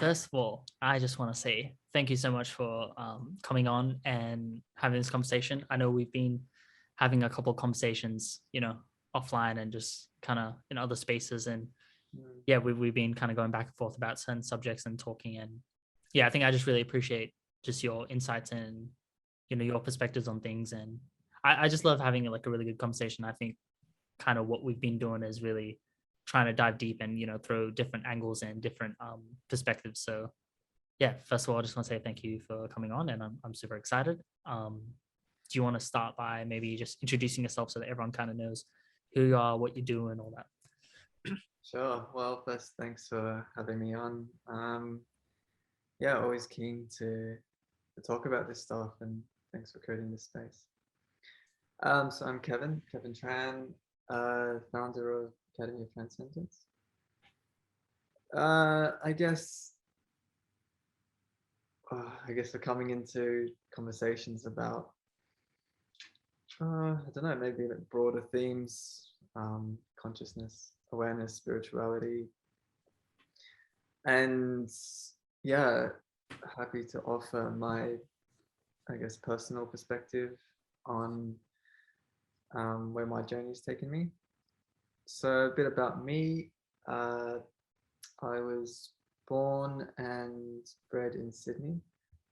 First of all, I just want to say thank you so much for coming on and having this conversation. I know we've been having a couple conversations, offline and just kind of in other spaces. And Mm. yeah, we've been kind of going back and forth about certain subjects and talking. And yeah, I think I just really appreciate just your insights and, your perspectives on things. And I just love having like a really good conversation. I think kind of what we've been doing is really trying to dive deep and throw different angles and different perspectives. So yeah, first of all, I just want to say thank you for coming on, and I'm super excited. Do you want to start by maybe just introducing yourself so that everyone kind of knows who you are, what you do, and all that? Sure. Well, first, thanks for having me on. Yeah, always keen to talk about this stuff, and thanks for creating this space. So I'm Kevin Tran, founder of Academy of Transcendence. I guess, we're coming into conversations about, I don't know, maybe like broader themes, consciousness, awareness, spirituality, and yeah, happy to offer my, I guess, personal perspective on where my journey's taken me. So a bit about me. I was born and bred in Sydney,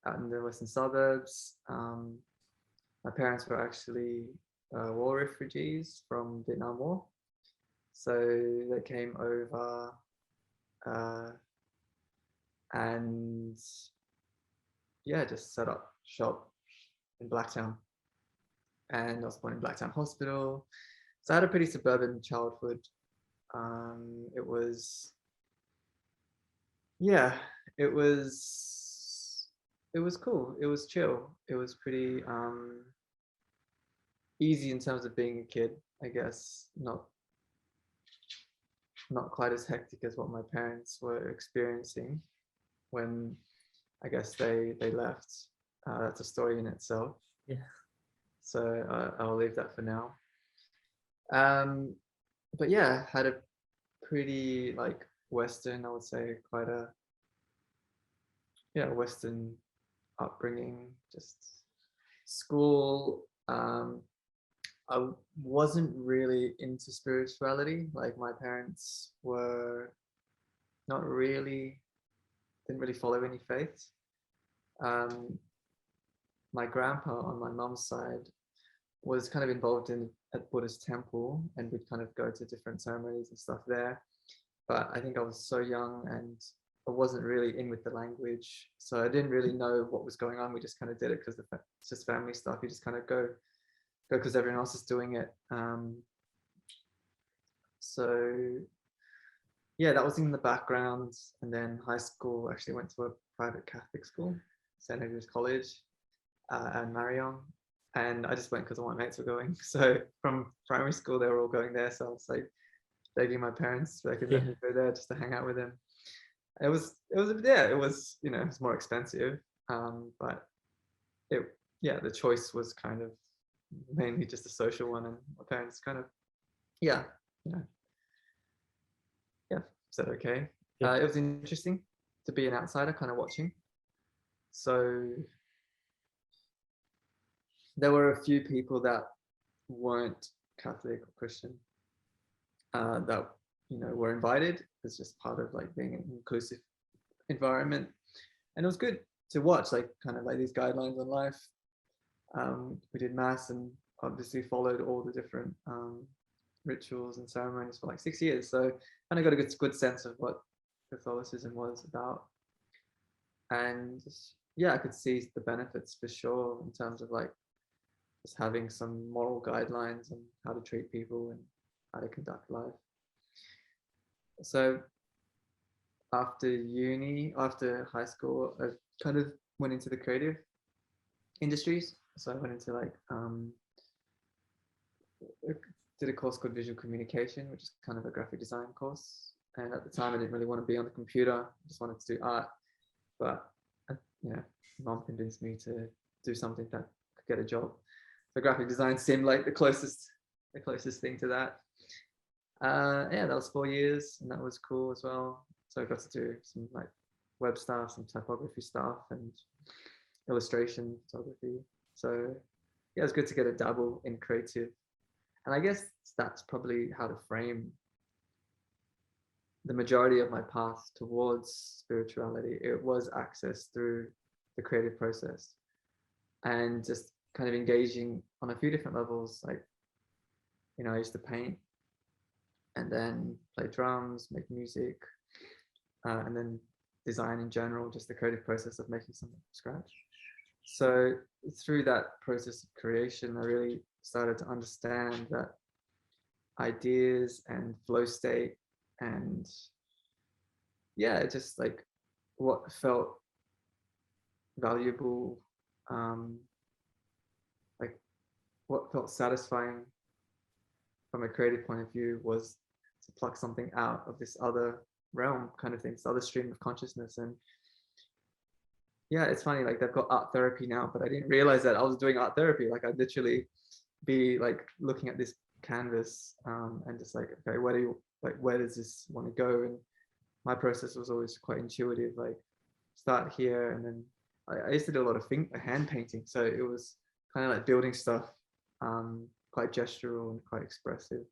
out in the western suburbs. My parents were actually war refugees from Vietnam War. So they came over and yeah, just set up shop in Blacktown. And I was born in Blacktown Hospital. So I had a pretty suburban childhood. It was, yeah, it was, it was cool. It was chill. It was pretty easy in terms of being a kid, I guess. Not quite as hectic as what my parents were experiencing when, I guess, they left. That's a story in itself. Yeah. So I'll leave that for now. But yeah, had a pretty like Western, I would say, quite a Western upbringing. Just school. I wasn't really into spirituality. Like my parents were not really, didn't really follow any faiths. Um, my grandpa on my mum's side was kind of involved in a Buddhist temple, and we'd kind of go to different ceremonies and stuff there. But I think I was so young and I wasn't really in with the language, so I didn't really know what was going on. We just kind of did it because it's just family stuff. You just kind of go because everyone else is doing it. So yeah, that was in the background. And then high school, actually went to a private Catholic school, St. Andrew's College, and Marion. And I just went because all my mates were going. So from primary school, they were all going there. So I was like begging my parents if they could let me go there just to hang out with them. It was it's more expensive, but the choice was kind of mainly just a social one, and my parents kind of yeah you know said okay. Yeah. It was interesting to be an outsider kind of watching. So there were a few people that weren't Catholic or Christian that were invited. It's just part of like being an inclusive environment, and it was good to watch, like kind of like these guidelines on life. We did mass and obviously followed all the different rituals and ceremonies for like 6 years, so kind of got a good sense of what Catholicism was about. And yeah, I could see the benefits for sure in terms of like just having some moral guidelines on how to treat people and how to conduct life. So after high school, I kind of went into the creative industries. So I went into like did a course called visual communication, which is kind of a graphic design course. And at the time, I didn't really want to be on the computer. I just wanted to do art. But mom convinced me to do something that could get a job. So graphic design seemed like the closest thing to that. That was 4 years, and that was cool as well. So I got to do some like web stuff, some typography stuff, and illustration photography. So yeah, it's good to get a dabble in creative. And I guess that's probably how to frame the majority of my path towards spirituality. It was access through the creative process and just kind of engaging on a few different levels. Like, you know, I used to paint and then play drums, make music, and then design in general, just the creative process of making something from scratch. So through that process of creation, I really started to understand that ideas and flow state and yeah, just like what felt valuable, like what felt satisfying from a creative point of view was to pluck something out of this other realm kind of thing, this other stream of consciousness. And yeah, it's funny, like they've got art therapy now, but I didn't realize that I was doing art therapy. Like I'd literally be like looking at this canvas and just like, okay, where does this want to go? And my process was always quite intuitive, like start here. And then I used to do a lot of hand painting. So it was kind of like building stuff, quite gestural and quite expressive.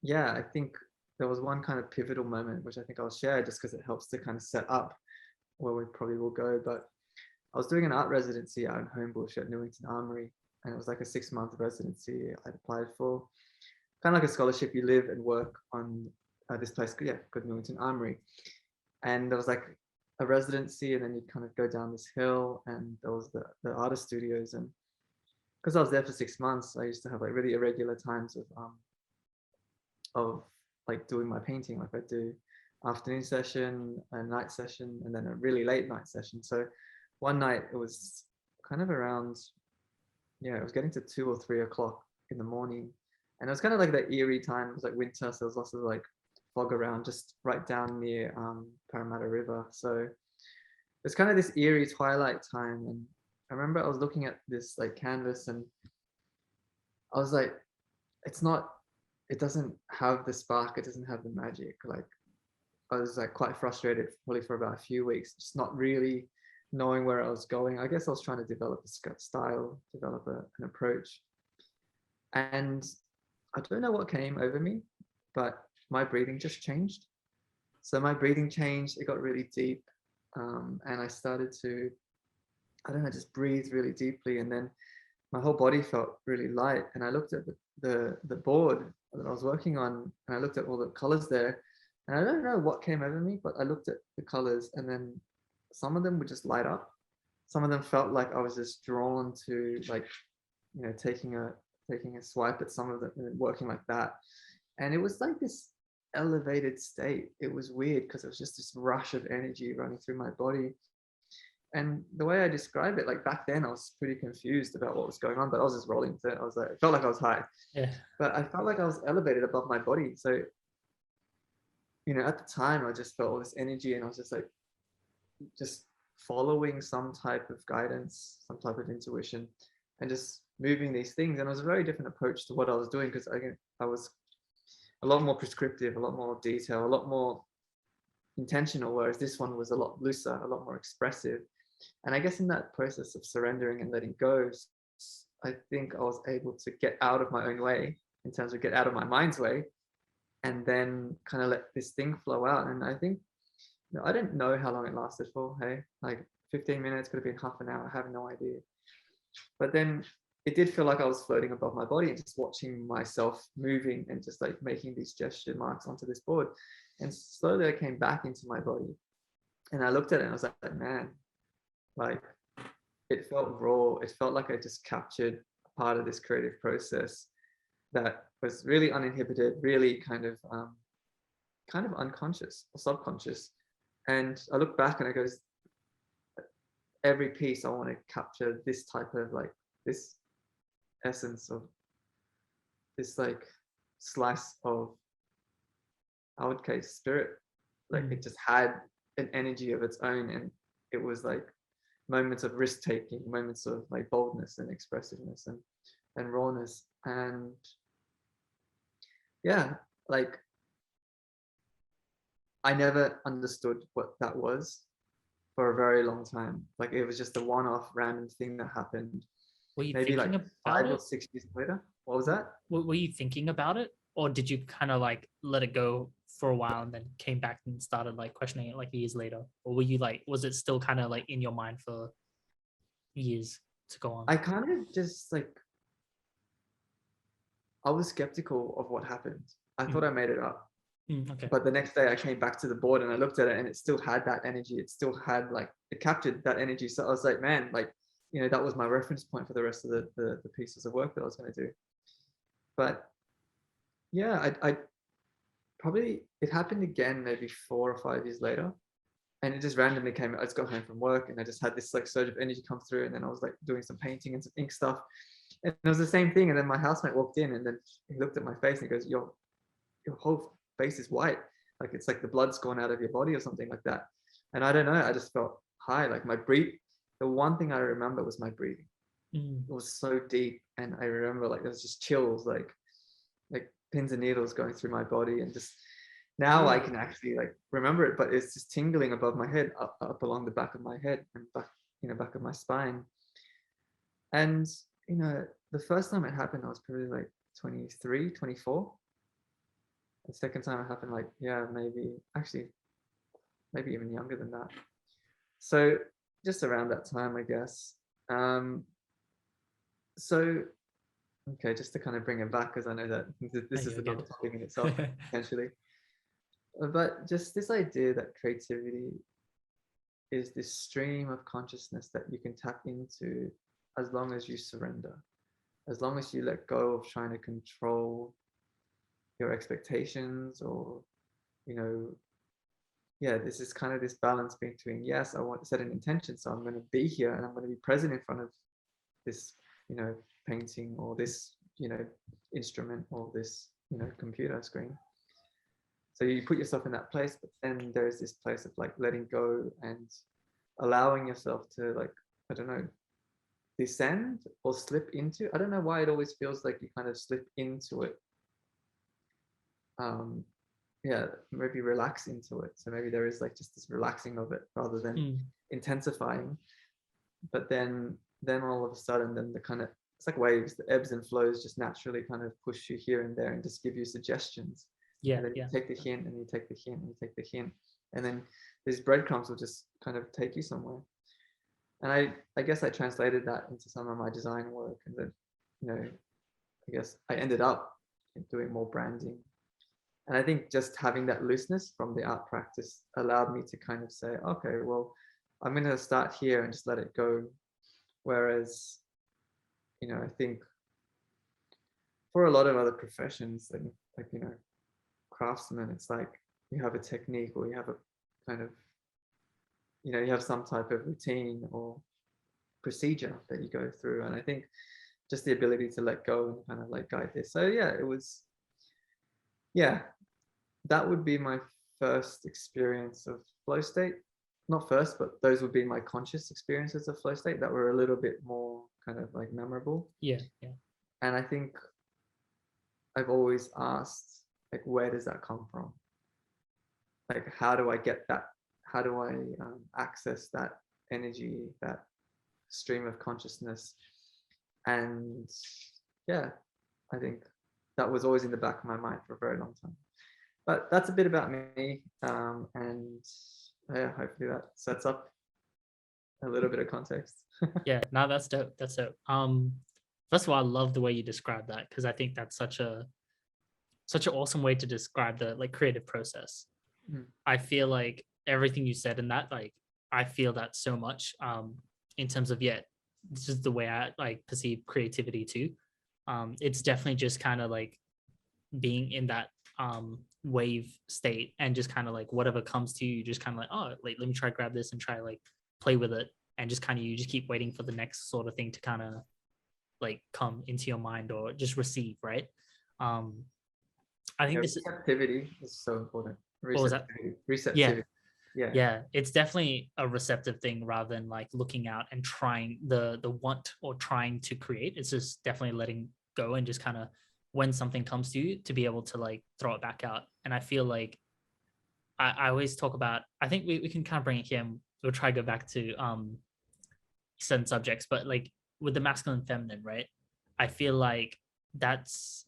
Yeah, I think there was one kind of pivotal moment, which I think I'll share just because it helps to kind of set up where we probably will go. But I was doing an art residency out in Homebush at Newington Armory, and it was like a 6-month residency I'd applied for. Kind of like a scholarship, you live and work on this place, yeah, called Newington Armory. And there was like a residency, and then you'd kind of go down this hill, and there was the artist studios. And because I was there for 6 months, I used to have like really irregular times of like doing my painting. Like I'd do afternoon session, a night session, and then a really late night session. So one night it was kind of around, yeah, it was getting to 2 or 3 o'clock in the morning. And it was kind of like that eerie time. It was like winter, so there was lots of like fog around just right down near Parramatta River. So it's kind of this eerie twilight time. And I remember I was looking at this like canvas and I was like, it doesn't have the spark, it doesn't have the magic. Like I was like quite frustrated probably for about a few weeks, just not really knowing where I was going. I guess I was trying to develop a style, develop an approach. And I don't know what came over me, but my breathing just changed. So my breathing changed, it got really deep. And I started to, I don't know, just breathe really deeply. And then my whole body felt really light. And I looked at the board that I was working on, and I looked at all the colors there. And I don't know what came over me, but I looked at the colors, and then some of them would just light up. Some of them felt like I was just drawn to, like, you know, taking a swipe at some of them and working like that. And it was like this elevated state. It was weird because it was just this rush of energy running through my body. And the way I describe it, like back then I was pretty confused about what was going on, but I was just rolling with it. I was like, it felt like I was high, Yeah. but I felt like I was elevated above my body. So, you know, at the time I just felt all this energy, and I was just like, just following some type of guidance, some type of intuition, and just moving these things. And it was a very different approach to what I was doing, because I was a lot more prescriptive, a lot more detail, a lot more intentional, whereas this one was a lot looser, a lot more expressive. And I guess in that process of surrendering and letting go, I think I was able to get out of my own way, in terms of get out of my mind's way, and then kind of let this thing flow out. And I think, you know, I didn't know how long it lasted for. Hey, like 15 minutes, could have been half an hour, I have no idea. But then it did feel like I was floating above my body and just watching myself moving and just like making these gesture marks onto this board. And slowly I came back into my body, and I looked at it and I was like, man, like it felt raw. It felt like I just captured a part of this creative process that was really uninhibited, really kind of unconscious or subconscious. And I look back and I go, every piece I want to capture this type of like this essence of this like slice of, I would call spirit. Like it just had an energy of its own, and it was like moments of risk taking, moments of like boldness and expressiveness and rawness. And yeah, like I never understood what that was for a very long time. Like it was just a one-off random thing that happened. Were you Maybe like thinking about 5 or 6 years later. What was that? Were you thinking about it, or did you kind of like let it go for a while and then came back and started like questioning it like years later, or were you like, was it still kind of like in your mind for years to go on? I kind of just like, I was skeptical of what happened. I thought I made it up. Okay. But the next day I came back to the board and I looked at it and it still had that energy. It still had like, it captured that energy. So I was like, man, like, you know, that was my reference point for the rest of the pieces of work that I was going to do. But yeah, I probably, it happened again maybe 4 or 5 years later. And it just randomly came. I just got home from work and I just had this like surge of energy come through. And then I was like doing some painting and some ink stuff. And it was the same thing. And then my housemate walked in and then he looked at my face and he goes, your whole face is white. Like it's like the blood's gone out of your body or something like that. And I don't know, I just felt high. Like my breathe, the one thing I remember was my breathing. It was so deep. And I remember like there was just chills, like pins and needles going through my body. And just now I can actually like remember it, but it's just tingling above my head, up along the back of my head and back, you know, back of my spine. And, you know, the first time it happened, I was probably like 23, 24. The second time it happened, like, yeah, maybe even younger than that. So just around that time, I guess. So, okay, just to kind of bring it back, because I know that this is another topic in itself, potentially. But just this idea that creativity is this stream of consciousness that you can tap into as long as you surrender, as long as you let go of trying to control your expectations, or, you know, yeah, this is kind of this balance between, yes, I want to set an intention, so I'm going to be here and I'm going to be present in front of this, you know, painting or this, you know, instrument or this, you know, computer screen. So you put yourself in that place, but then there's this place of like letting go and allowing yourself to, like, I don't know, descend or slip into. I don't know why it always feels like you kind of slip into it. Yeah, maybe relax into it. So maybe there is like just this relaxing of it rather than intensifying. But then all of a sudden, then the kind of, it's like waves, the ebbs and flows just naturally kind of push you here and there and just give you suggestions. Yeah. And then you take the hint and you take the hint and you take the hint. And then these breadcrumbs will just kind of take you somewhere. And I guess I translated that into some of my design work. And then, you know, I guess I ended up doing more branding. And I think just having that looseness from the art practice allowed me to kind of say, okay, well, I'm going to start here and just let it go. Whereas, you know, I think for a lot of other professions, like, you know, craftsmen, it's like you have a technique or you have a kind of, you know, you have some type of routine or procedure that you go through. And I think just the ability to let go and kind of like guide this. So yeah, it was, yeah, that would be my first experience of flow state. Not first, but those would be my conscious experiences of flow state that were a little bit more kind of like memorable. Yeah. And I think I've always asked, like, where does that come from? Like, how do I get that? How do I access that energy, that stream of consciousness? And yeah, I think that was always in the back of my mind for a very long time. But that's a bit about me, and yeah, hopefully that sets up a little bit of context. Yeah, no, that's dope. That's dope. First of all, I love the way you describe that, because I think that's such an awesome way to describe the like creative process. I feel like everything you said in that, like, I feel that so much. In terms of, yeah, this is the way I like perceive creativity too. It's definitely just kind of like being in that wave state and just kind of like whatever comes to you, just kind of like, oh, like, let me try grab this and try like play with it, and just kind of, you just keep waiting for the next sort of thing to kind of like come into your mind or just receive, right? I think this receptivity is so important. What was that? Receptivity. Yeah, it's definitely a receptive thing rather than like looking out and trying the want or trying to create. It's just definitely letting go and just kind of, when something comes to you, to be able to like throw it back out. And I feel like I always talk about, I think we can kind of bring it here and we'll try to go back to certain subjects, but like with the masculine and feminine, right? I feel like that's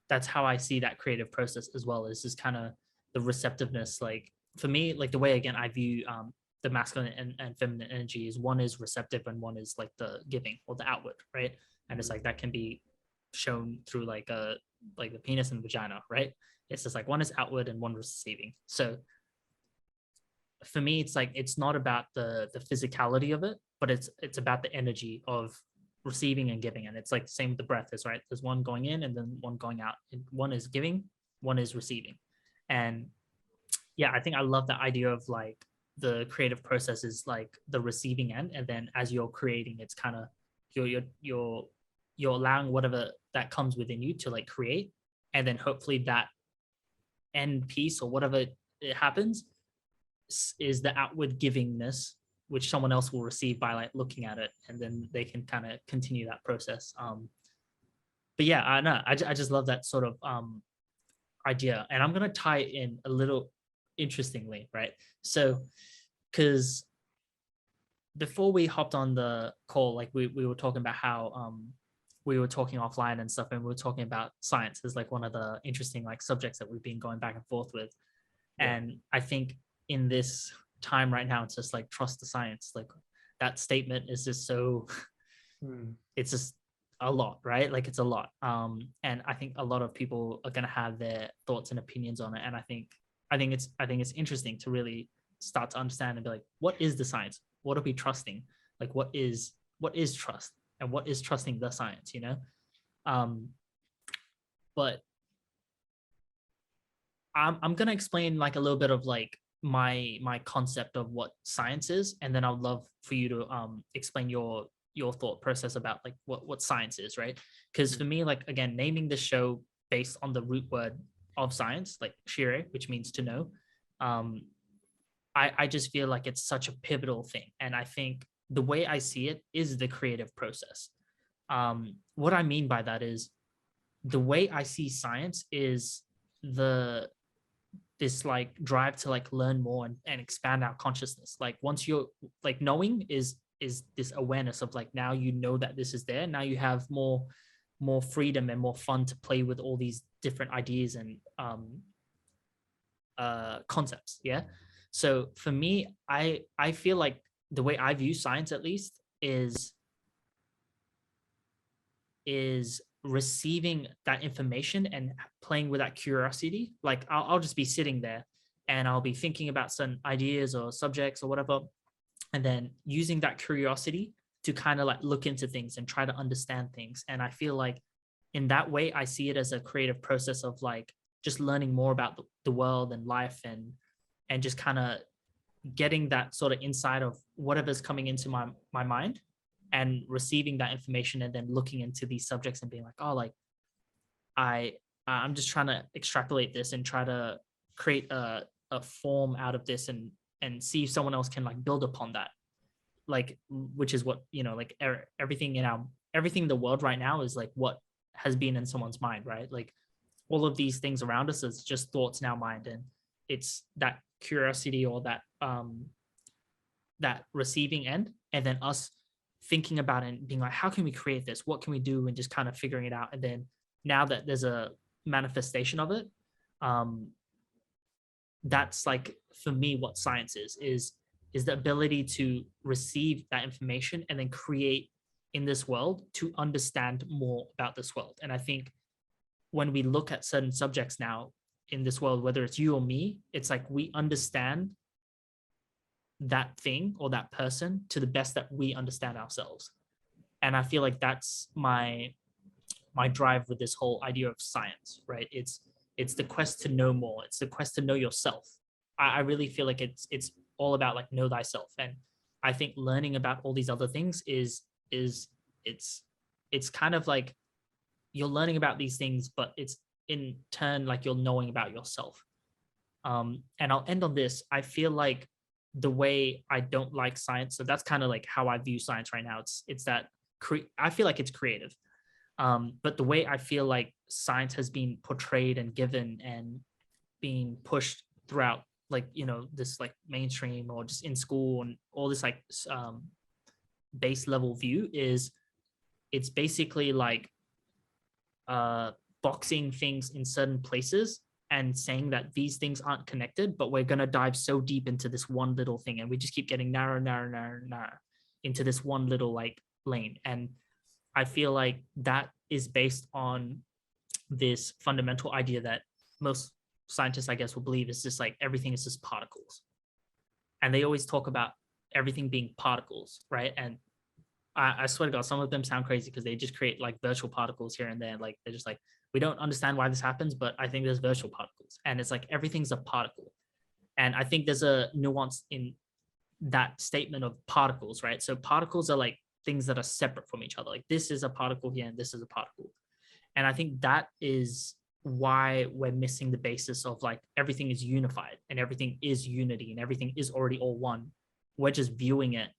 that's how I see that creative process as well, is just kind of the receptiveness. Like for me, like the way again I view the masculine and feminine energy is one is receptive and one is like the giving or the outward, right? And it's like that can be shown through like the penis and the vagina, right? It's just like one is outward and one is receiving. So for me, it's like it's not about the physicality of it, but it's about the energy of receiving and giving. And it's like the same with the breath is right. There's one going in and then one going out. And one is giving, one is receiving. And yeah, I think I love the idea of like the creative process is like the receiving end, and then as you're creating, it's kind of you're allowing whatever that comes within you to like create, and then hopefully that end piece or whatever it happens is the outward givingness which someone else will receive by like looking at it, and then they can kind of continue that process. But yeah, I know I just love that sort of idea, and I'm gonna tie it in a little interestingly, right? So because before we hopped on the call, like we were talking about how we were talking offline and stuff, and we were talking about science as like one of the interesting like subjects that we've been going back and forth with. Yeah. And I think in this time right now, it's just like trust the science. Like that statement is just so it's just a lot, right? Like it's a lot. And I think a lot of people are gonna have their thoughts and opinions on it. And I think it's interesting to really start to understand and be like, what is the science? What are we trusting? Like what is trust, and what is trusting the science, you know? But I'm gonna explain like a little bit of like my concept of what science is, and then I'd love for you to explain your thought process about like what science is, right? Because for me, like again, naming the show based on the root word of science, like SCIRE, which means to know, I just feel like it's such a pivotal thing, and I think the way I see it is the creative process. What I mean by that is the way I see science is the this like drive to like learn more and expand our consciousness. Like once you're like knowing is this awareness of like now you know that this is there. Now you have more freedom and more fun to play with all these different ideas and concepts. Yeah. So for me, I feel like the way I view science at least is receiving that information and playing with that curiosity. Like I'll just be sitting there and I'll be thinking about certain ideas or subjects or whatever, and then using that curiosity to kind of like look into things and try to understand things. And I feel like in that way, I see it as a creative process of like just learning more about the world and life, and just kind of getting that sort of insight of whatever's coming into my mind and receiving that information, and then looking into these subjects and being like, oh, like I'm just trying to extrapolate this and try to create a form out of this, and see if someone else can like build upon that, like which is what, you know, like everything everything in the world right now is like what has been in someone's mind, right? Like all of these things around us is just thoughts in our mind, and it's that curiosity or that receiving end, and then us thinking about it and being like, how can we create this, what can we do, and just kind of figuring it out. And then now that there's a manifestation of it, that's like for me what science is the ability to receive that information and then create in this world to understand more about this world. And I think when we look at certain subjects now in this world, whether it's you or me, it's like we understand that thing or that person to the best that we understand ourselves. And I feel like that's my drive with this whole idea of science, right? It's the quest to know more. It's the quest to know yourself. I really feel like it's all about like know thyself. And I think learning about all these other things is it's kind of like you're learning about these things, but it's in turn like you're knowing about yourself. And I'll end on this. I feel like the way I don't like science, so that's kind of like how I view science right now. It's that I feel like it's creative. But the way I feel like science has been portrayed and given and being pushed throughout like, you know, this like mainstream or just in school and all this like base level view is it's basically like boxing things in certain places and saying that these things aren't connected, but we're going to dive so deep into this one little thing and we just keep getting narrow into this one little like lane. And I feel like that is based on this fundamental idea that most scientists, I guess, will believe is just like everything is just particles. And they always talk about everything being particles, right? And I swear to God, some of them sound crazy because they just create like virtual particles here and there. Like they're just like, we don't understand why this happens, but I think there's virtual particles. And it's like everything's a particle. And I think there's a nuance in that statement of particles, right? So particles are like things that are separate from each other. Like this is a particle here and this is a particle. And I think that is why we're missing the basis of like everything is unified and everything is unity and everything is already all one. We're just viewing it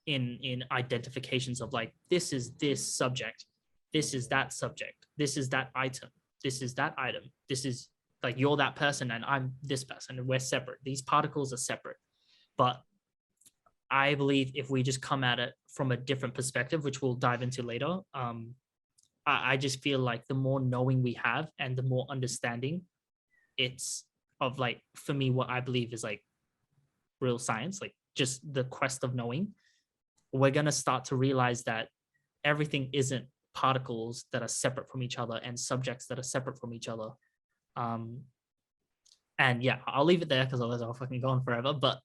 in identifications of like, this is this subject, this is that subject, this is that item, this is that item, this is like you're that person and I'm this person and we're separate. These particles are separate. But I believe if we just come at it from a different perspective, which we'll dive into later, I just feel like the more knowing we have and the more understanding it's of like, for me, what I believe is like real science, like just the quest of knowing, we're going to start to realize that everything isn't particles that are separate from each other and subjects that are separate from each other. And yeah, I'll leave it there because otherwise I'll fucking go on forever. But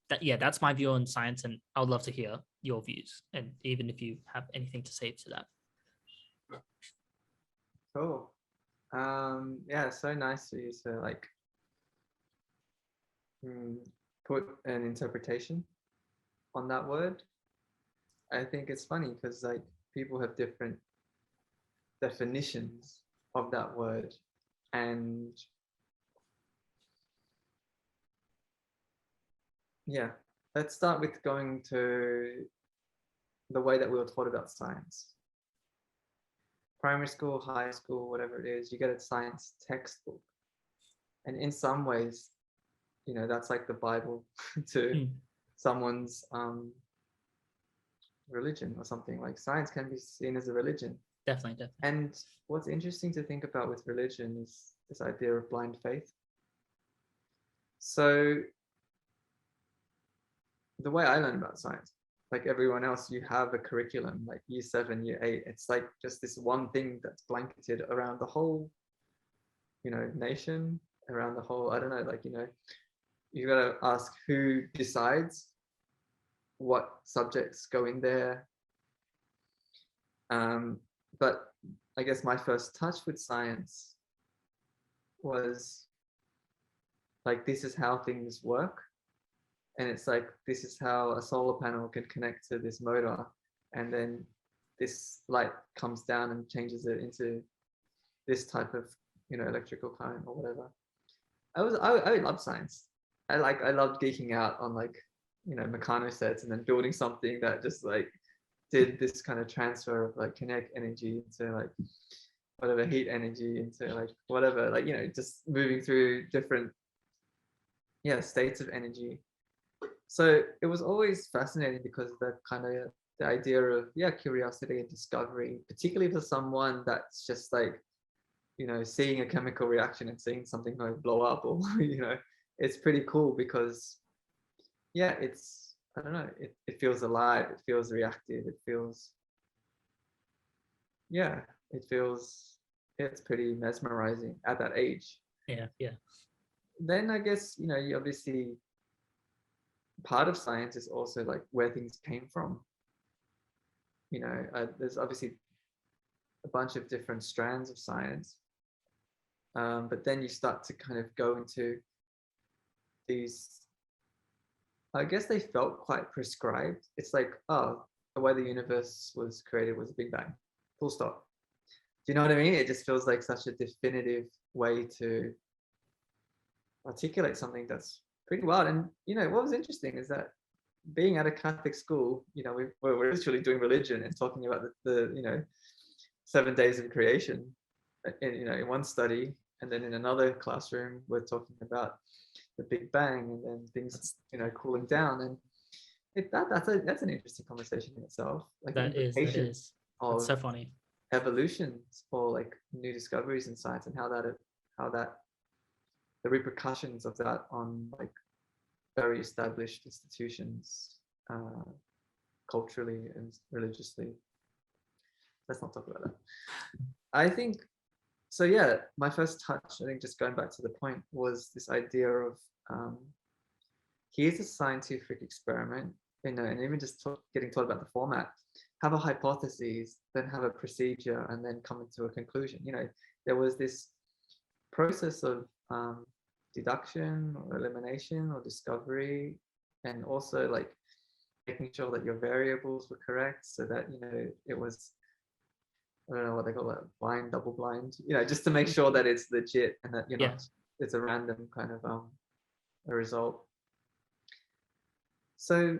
that's my view on science, and I would love to hear your views, and even if you have anything to say to that. Cool. Yeah, so nice for you to like put an interpretation on that word. I think it's funny because like people have different definitions of that word, and yeah, let's start with going to the way that we were taught about science. Primary school, high school, whatever it is, you get a science textbook, and in some ways, you know, that's like the Bible to someone's religion or something. Like science can be seen as a religion. Definitely. And what's interesting to think about with religion is this idea of blind faith. So the way I learn about science, like everyone else, you have a curriculum, like year 7, year 8. It's like just this one thing that's blanketed around the whole, you know, nation, around the whole, I don't know, like, you know, you got to ask who decides what subjects go in there. But I guess my first touch with science was like, this is how things work. And it's like, this is how a solar panel can connect to this motor. And then this light comes down and changes it into this type of, you know, electrical current or whatever. I love science. I loved geeking out on like, you know, mechano sets and then building something that just like did this kind of transfer of like kinetic energy into like whatever heat energy into like whatever, like, you know, just moving through different states of energy. So it was always fascinating because the kind of the idea of curiosity and discovery, particularly for someone that's just like, you know, seeing a chemical reaction and seeing something like blow up, or you know, it's pretty cool because it's, I don't know, it feels alive, it feels reactive, it feels it's pretty mesmerizing at that age. Then I guess, you know, you obviously, part of science is also like where things came from. You know, there's obviously a bunch of different strands of science, but then you start to kind of go into these, I guess they felt quite prescribed. It's like, oh, the way the universe was created was a Big Bang, full stop. Do you know what I mean? It just feels like such a definitive way to articulate something that's pretty wild. And, you know, what was interesting is that being at a Catholic school, you know, we're literally doing religion and talking about the you know, 7 days of creation in, you know, in one study. and then in another classroom we're talking about the Big Bang, and then things, you know, cooling down. And that's an interesting conversation in itself, like the That is implications that's of so funny. evolutions or like new discoveries in science, and how that the repercussions of that on like very established institutions, culturally and religiously. Let's not talk about that. I think so. Yeah, my first touch, I think, just going back to the point, was this idea of here's a scientific experiment, you know, and even just getting taught about the format. Have a hypothesis, then have a procedure, and then come into a conclusion. You know, there was this process of deduction or elimination or discovery, and also like making sure that your variables were correct, so that, you know, it was, I don't know what they call it, blind, double blind, you know, just to make sure that it's legit and that you're Yeah. not, it's a random kind of a result. So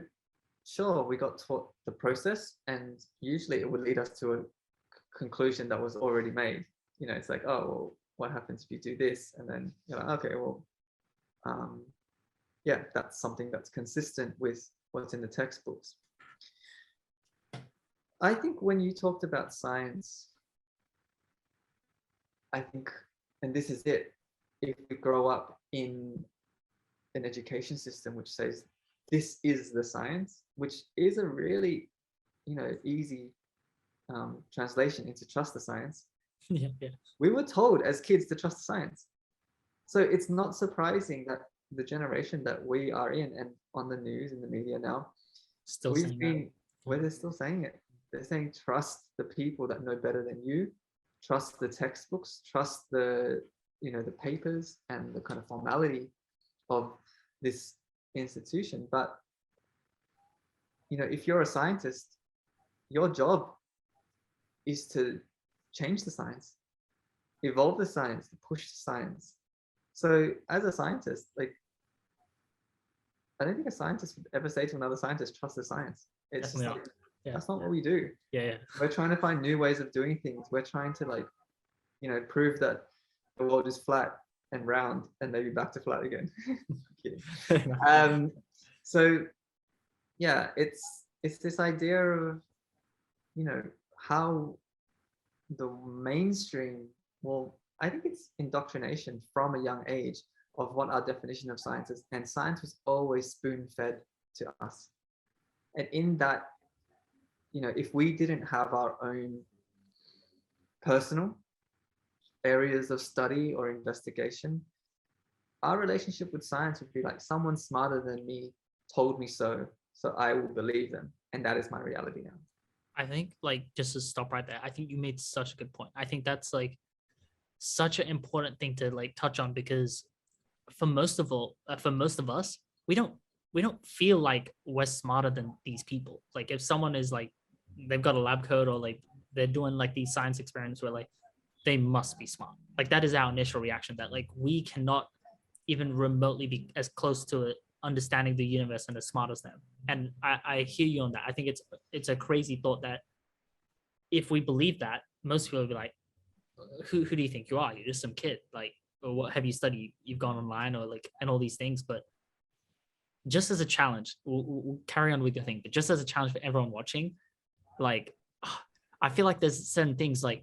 sure, we got taught the process, and usually it would lead us to a conclusion that was already made. You know, it's like, oh, well, what happens if you do this? And then you're like, okay, well, yeah, that's something that's consistent with what's in the textbooks. I think when you talked about science, I think, and this is it, if we grow up in an education system which says this is the science, which is a really, you know, easy translation into trust the science. Yeah. We were told as kids to trust the science. So it's not surprising that the generation that we are in, and on the news and the media now, Still saying that. where they're still saying it. They're saying trust the people that know better than you, trust the textbooks, trust the, you know, the papers and the kind of formality of this institution. But, you know, if you're a scientist, your job is to change the science, evolve the science, to push the science. So as a scientist, like, I don't think a scientist would ever say to another scientist, trust the science. It's just like, that's not what we do. Yeah. We're trying to find new ways of doing things. We're trying to, like, you know, prove that the world is flat and round and maybe back to flat again. So yeah, it's this idea of, you know, how the mainstream, well, I think it's indoctrination from a young age of what our definition of science is, and science was always spoon-fed to us. And in that, you know, if we didn't have our own personal areas of study or investigation, our relationship with science would be like, someone smarter than me told me so, so I will believe them, and that is my reality now. I think, like, just to stop right there, I think you made such a good point. I think that's like such an important thing to like touch on, because for most of us, we don't feel like we're smarter than these people. Like, if someone is like, they've got a lab coat, or like they're doing like these science experiments where like they must be smart. Like, that is our initial reaction, that like we cannot even remotely be as close to it, understanding the universe and as smart as them. And I hear you on that. I think it's a crazy thought that if we believe that, most people will be like, who do you think you are? You're just some kid. Like, or what have you studied? You've gone online, or like, and all these things. But just as a challenge, we'll carry on with your thing, but just as a challenge for everyone watching, like, I feel like there's certain things that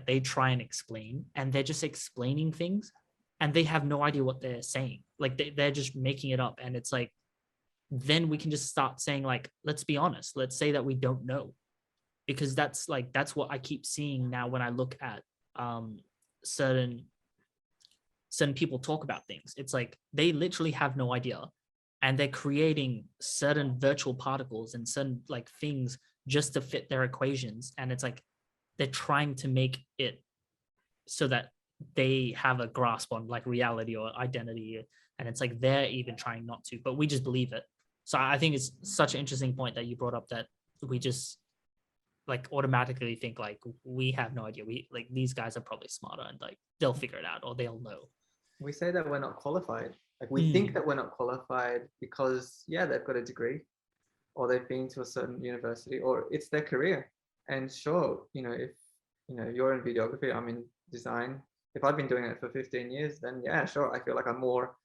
they try and explain, and they're just explaining things, and they have no idea what they're saying. Like, they're just making it up. And it's like, then we can just start saying, like, let's be honest. Let's say that we don't know, because that's what I keep seeing now when I look at certain people talk about things. It's like they literally have no idea, and they're creating certain virtual particles and certain like things just to fit their equations. And it's like they're trying to make it so that they have a grasp on like reality or identity. And it's like they're even trying not to, but we just believe it. So I think it's such an interesting point that you brought up, that we just like automatically think like we have no idea. We like, these guys are probably smarter, and like they'll figure it out, or they'll know. We say that we're not qualified. Like, we think that we're not qualified because, yeah, they've got a degree, or they've been to a certain university, or it's their career. And sure, you know, if, you know, you're in videography, I'm in design. If I've been doing it for 15 years, then yeah, sure, I feel like I'm more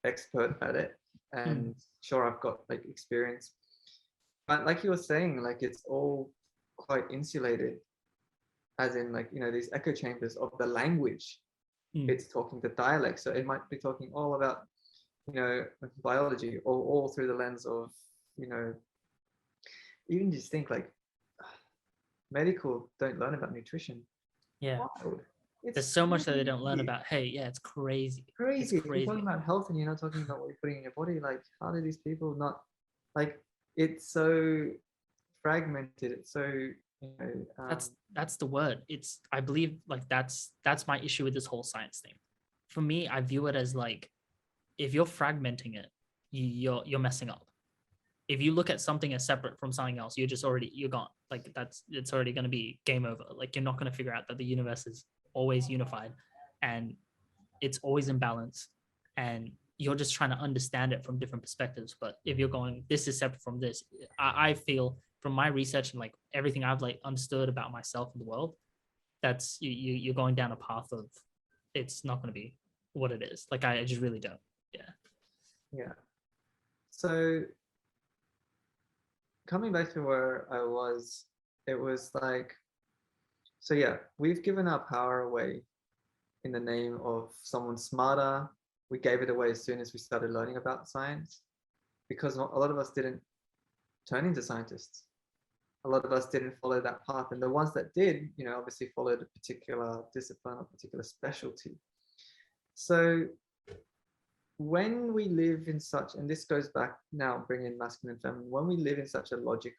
expert at it, and sure, I've got like experience. But like you were saying, like it's all quite insulated, as in like, you know, these echo chambers of the language. It's talking the dialect, so it might be talking all about, you know, biology, or all through the lens of, you know, even just think like medical don't learn about nutrition. Yeah. Wild. There's so much that they don't learn crazy. about. Hey, yeah, it's crazy. Crazy. It's You're crazy. talking about health and you're not talking about what you're putting in your body. Like, how do these people not, like, it's so fragmented. It's so, you know, That's the word. It's, I believe, like that's my issue with this whole science thing. For me, I view it as like, if you're fragmenting it, you're messing up. If you look at something as separate from something else, you're gone. Like it's already going to be game over. Like you're not going to figure out that the universe is always unified and it's always in balance, and you're just trying to understand it from different perspectives. But if you're going, this is separate from this, I feel from my research and like everything I've like understood about myself and the world, that's you're going down a path of, it's not going to be what it is. Like I just really don't. Yeah. yeah. So coming back to where I was, it was like, so yeah, we've given our power away in the name of someone smarter. We gave it away as soon as we started learning about science, because a lot of us didn't turn into scientists. A lot of us didn't follow that path. And the ones that did, you know, obviously followed a particular discipline, a particular specialty. So when we live in such, and this goes back now, bring in masculine and feminine, when we live in such a logic,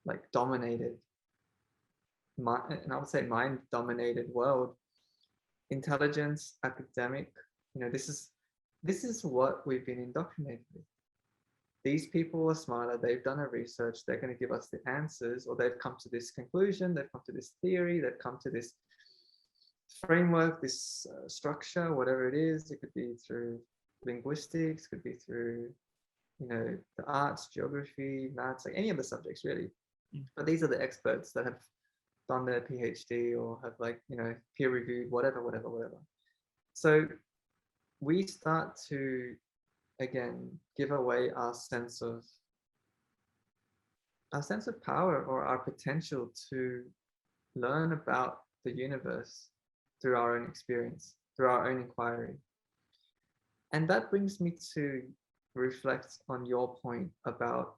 like dominated, and I would say mind dominated world, intelligence, academic, you know, this is what we've been indoctrinated with. These people are smarter, they've done a research, they're going to give us the answers, or they've come to this conclusion, they've come to this theory, they've come to this framework, this structure, whatever it is. It could be through linguistics, could be through, you know, the arts, geography, maths, like any of the subjects really. But these are the experts that have done their PhD or have, like, you know, peer reviewed, whatever. So we start to, again, give away our sense of power, or our potential to learn about the universe through our own experience, through our own inquiry. And that brings me to reflect on your point about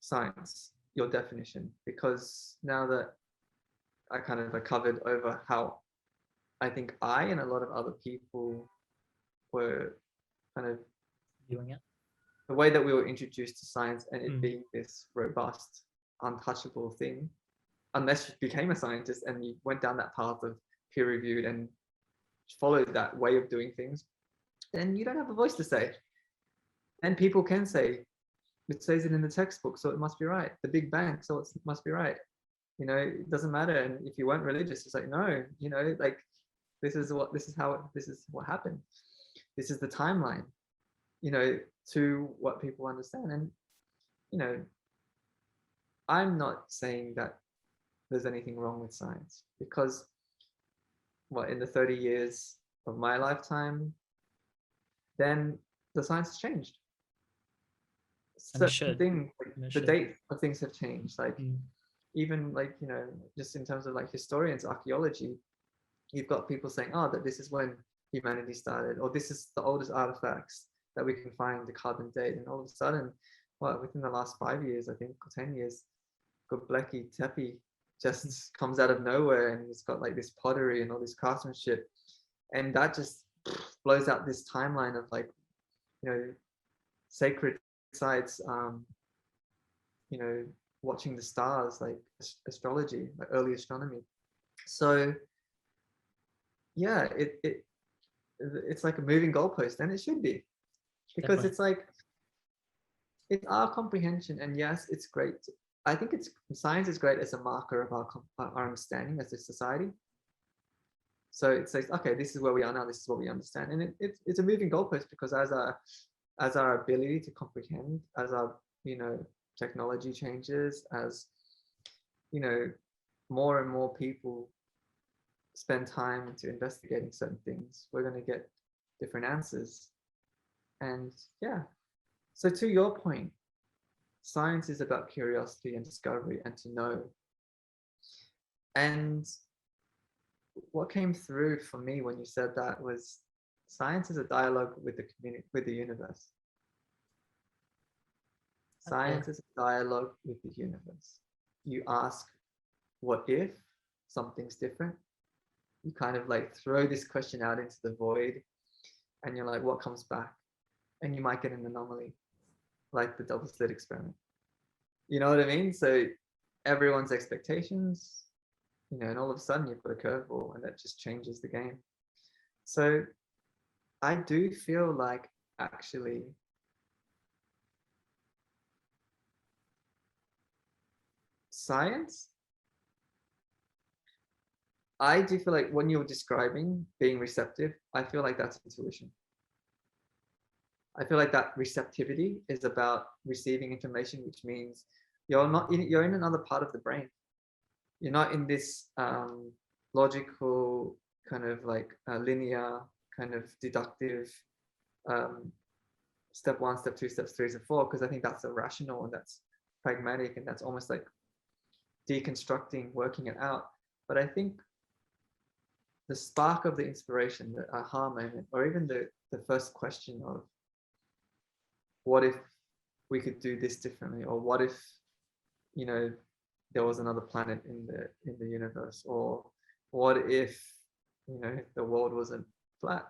science, your definition, because now that I kind of covered over how I think I and a lot of other people were kind of Viewing it. the way that we were introduced to science, and it being this robust, untouchable thing, unless you became a scientist and you went down that path of peer reviewed and followed that way of doing things, then you don't have a voice to say. And people can say, it says it in the textbook, so it must be right. The Big Bang, so it must be right. You know, it doesn't matter. And if you weren't religious, it's like, no, you know, like this is what happened. This is the timeline, you know, to what people understand. And, you know, I'm not saying that there's anything wrong with science, because in the 30 years of my lifetime, then the science has changed. Certain things, like the date of things have changed. Like even like, you know, just in terms of like historians, archaeology, you've got people saying, oh, that this is when humanity started, or this is the oldest artifacts that we can find, the carbon date. And all of a sudden, within the last 5 years, I think, or 10 years, Göbekli Tepe just comes out of nowhere, and it's got like this pottery and all this craftsmanship, and that just blows out this timeline of, like, you know, sacred sites, you know, watching the stars, like astrology, like early astronomy. So yeah, it's like a moving goalpost, and it should be, because Definitely. It's like, it's our comprehension. And yes, it's great. I think science is great as a marker of our understanding as a society. So it says, okay, this is where we are now, this is what we understand. And it's a moving goalpost, because as our ability to comprehend, as our, you know, technology changes, as, you know, more and more people spend time into investigating certain things, we're going to get different answers. And yeah, so to your point, science is about curiosity and discovery and to know. And what came through for me when you said that was science is a dialogue with the community, with the universe. Science is a dialogue with the universe. You ask, what if something's different? You kind of like throw this question out into the void and you're like, what comes back? And you might get an anomaly, like the double slit experiment. You know what I mean? So everyone's expectations, you know, and all of a sudden you've got a curveball and that just changes the game. So I do feel like actually science, I do feel like when you're describing being receptive, I feel like that's intuition. I feel like that receptivity is about receiving information, which means you're in another part of the brain. You're not in this logical kind of like linear kind of deductive step 1, step 2, steps 3, step 4, because I think that's irrational and that's pragmatic and that's almost like deconstructing, working it out. But I think the spark of the inspiration, the aha moment, or even the first question of what if we could do this differently, or what if, you know, there was another planet in the universe, or what if, you know, the world wasn't flat.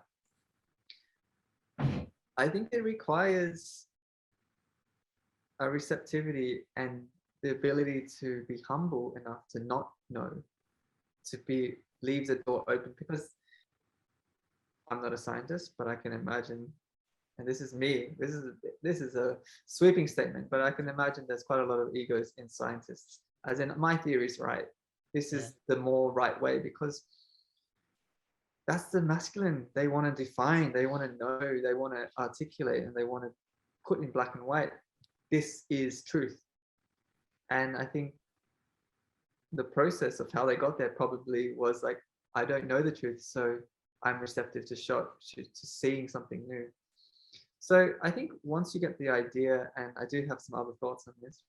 I think it requires a receptivity and the ability to be humble enough to not know, to leave the door open, because I'm not a scientist, but I can imagine, and this is me, this is a sweeping statement, but I can imagine there's quite a lot of egos in scientists, as in my theory is right. This is the more right way, because that's the masculine. They want to define, they want to know, they want to articulate, and they want to put in black and white, this is truth. And I think the process of how they got there probably was like, I don't know the truth, so I'm receptive to seeing something new. So I think once you get the idea, and I do have some other thoughts on this,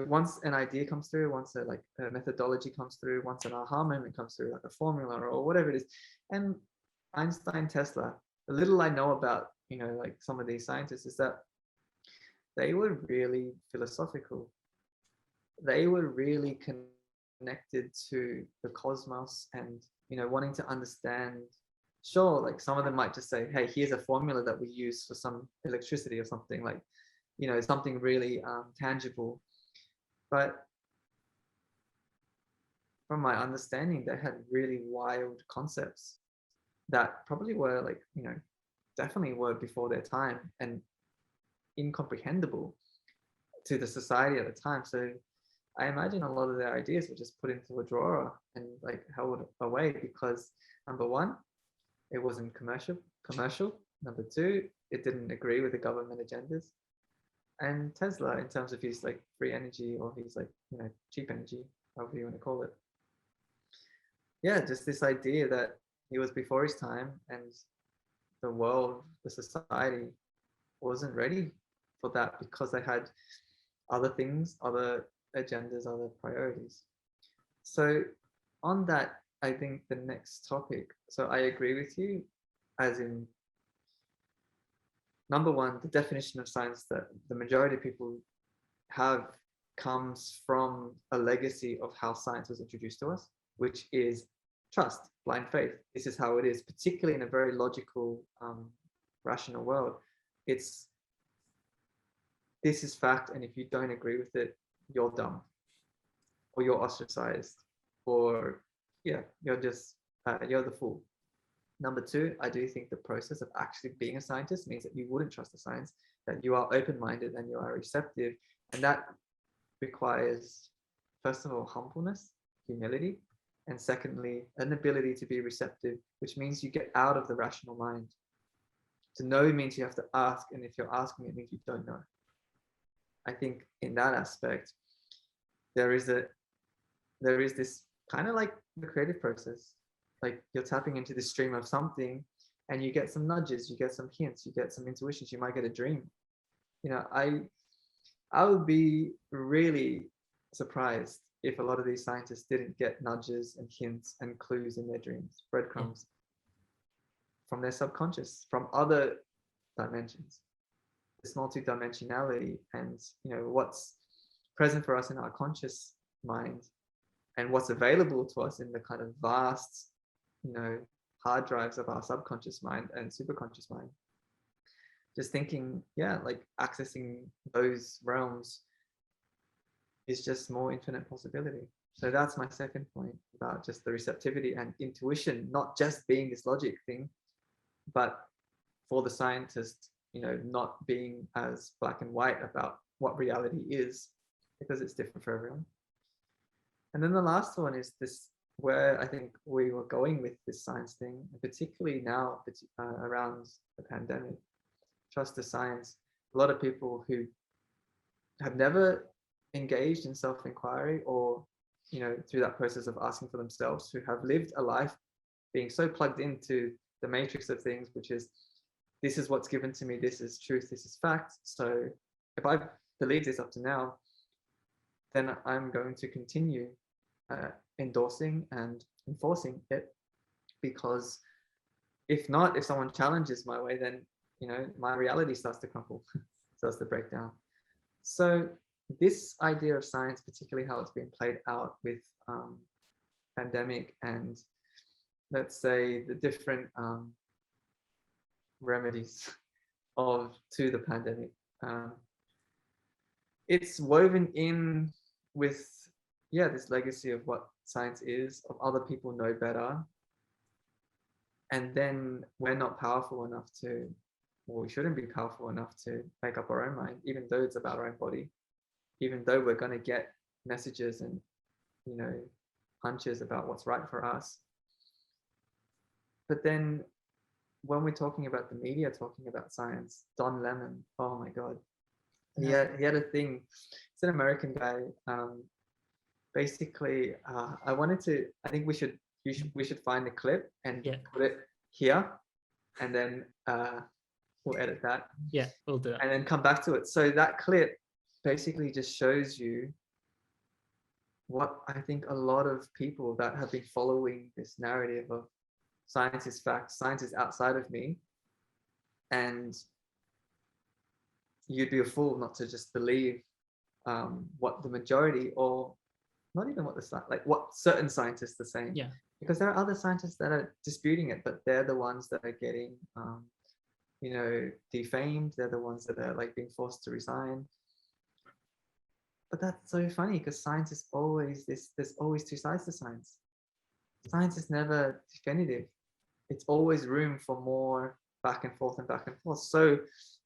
once an idea comes through, once a methodology comes through, once an aha moment comes through, like a formula or whatever it is, and Einstein, Tesla, the little I know about, you know, like some of these scientists, is that they were really philosophical. They were really connected to the cosmos and, you know, wanting to understand. Sure, like some of them might just say, hey, here's a formula that we use for some electricity or something, like, you know, something really tangible. But from my understanding, they had really wild concepts that probably were like, you know, definitely were before their time and incomprehensible to the society at the time. So I imagine a lot of their ideas were just put into a drawer and like held away because, number one, it wasn't commercial. Number two, it didn't agree with the government agendas. And Tesla, in terms of his like free energy, or his like, you know, cheap energy, however you want to call it. Yeah, just this idea that he was before his time and the world, the society wasn't ready for that because they had other things, other agendas, other priorities. So on that, I think the next topic, so I agree with you, as in, number one, the definition of science that the majority of people have comes from a legacy of how science was introduced to us, which is trust, blind faith. This is how it is, particularly in a very logical, rational world. This is fact, and if you don't agree with it, you're dumb, or you're ostracized, or yeah, you're just you're the fool. Number two, I do think the process of actually being a scientist means that you wouldn't trust the science, that you are open-minded and you are receptive, and that requires, first of all, humbleness, humility, and secondly, an ability to be receptive, which means you get out of the rational mind. To know means you have to ask, and if you're asking, it means you don't know. I think in that aspect, there is this kind of like the creative process. like you're tapping into this stream of something, and you get some nudges, you get some hints, you get some intuitions, you might get a dream. You know, I would be really surprised if a lot of these scientists didn't get nudges and hints and clues in their dreams, breadcrumbs from their subconscious, from other dimensions. This multidimensionality, and you know what's present for us in our conscious mind, and what's available to us in the kind of vast, you know, hard drives of our subconscious mind and superconscious mind. Just thinking, yeah, like accessing those realms is just more infinite possibility. So that's my second point about just the receptivity and intuition, not just being this logic thing, but for the scientist, you know, not being as black and white about what reality is, because it's different for everyone. And then the last one is this, where I think we were going with this science thing, particularly now around the pandemic. Trust the science. A lot of people who have never engaged in self-inquiry, or you know, through that process of asking for themselves, who have lived a life being so plugged into the matrix of things, which is, this is what's given to me, this is truth, this is fact. So if I believe this up to now, then I'm going to continue endorsing and enforcing it, because if not, if someone challenges my way, then you know my reality starts to crumble, starts to break down. So this idea of science, particularly how it's been played out with pandemic and let's say the different remedies to the pandemic, it's woven in with this legacy of what science is, of other people know better, and then we're not powerful enough to, or we shouldn't be powerful enough to make up our own mind, even though it's about our own body, even though we're going to get messages and, you know, hunches about what's right for us. But then when we're talking about the media, talking about science, Don Lemon, oh my God, he had a thing. It's an American guy. Basically, I think we should find the clip and put it here, and then we'll edit that. Yeah, we'll do that. And then come back to it. So that clip basically just shows you what I think a lot of people that have been following this narrative of science is fact, science is outside of me, and you'd be a fool not to just believe what the majority, or not even what certain scientists are saying. Yeah. Because there are other scientists that are disputing it, but they're the ones that are getting, you know, defamed. They're the ones that are like being forced to resign. But that's so funny, because science is always this. There's always two sides to science. Science is never definitive. It's always room for more back and forth and back and forth. So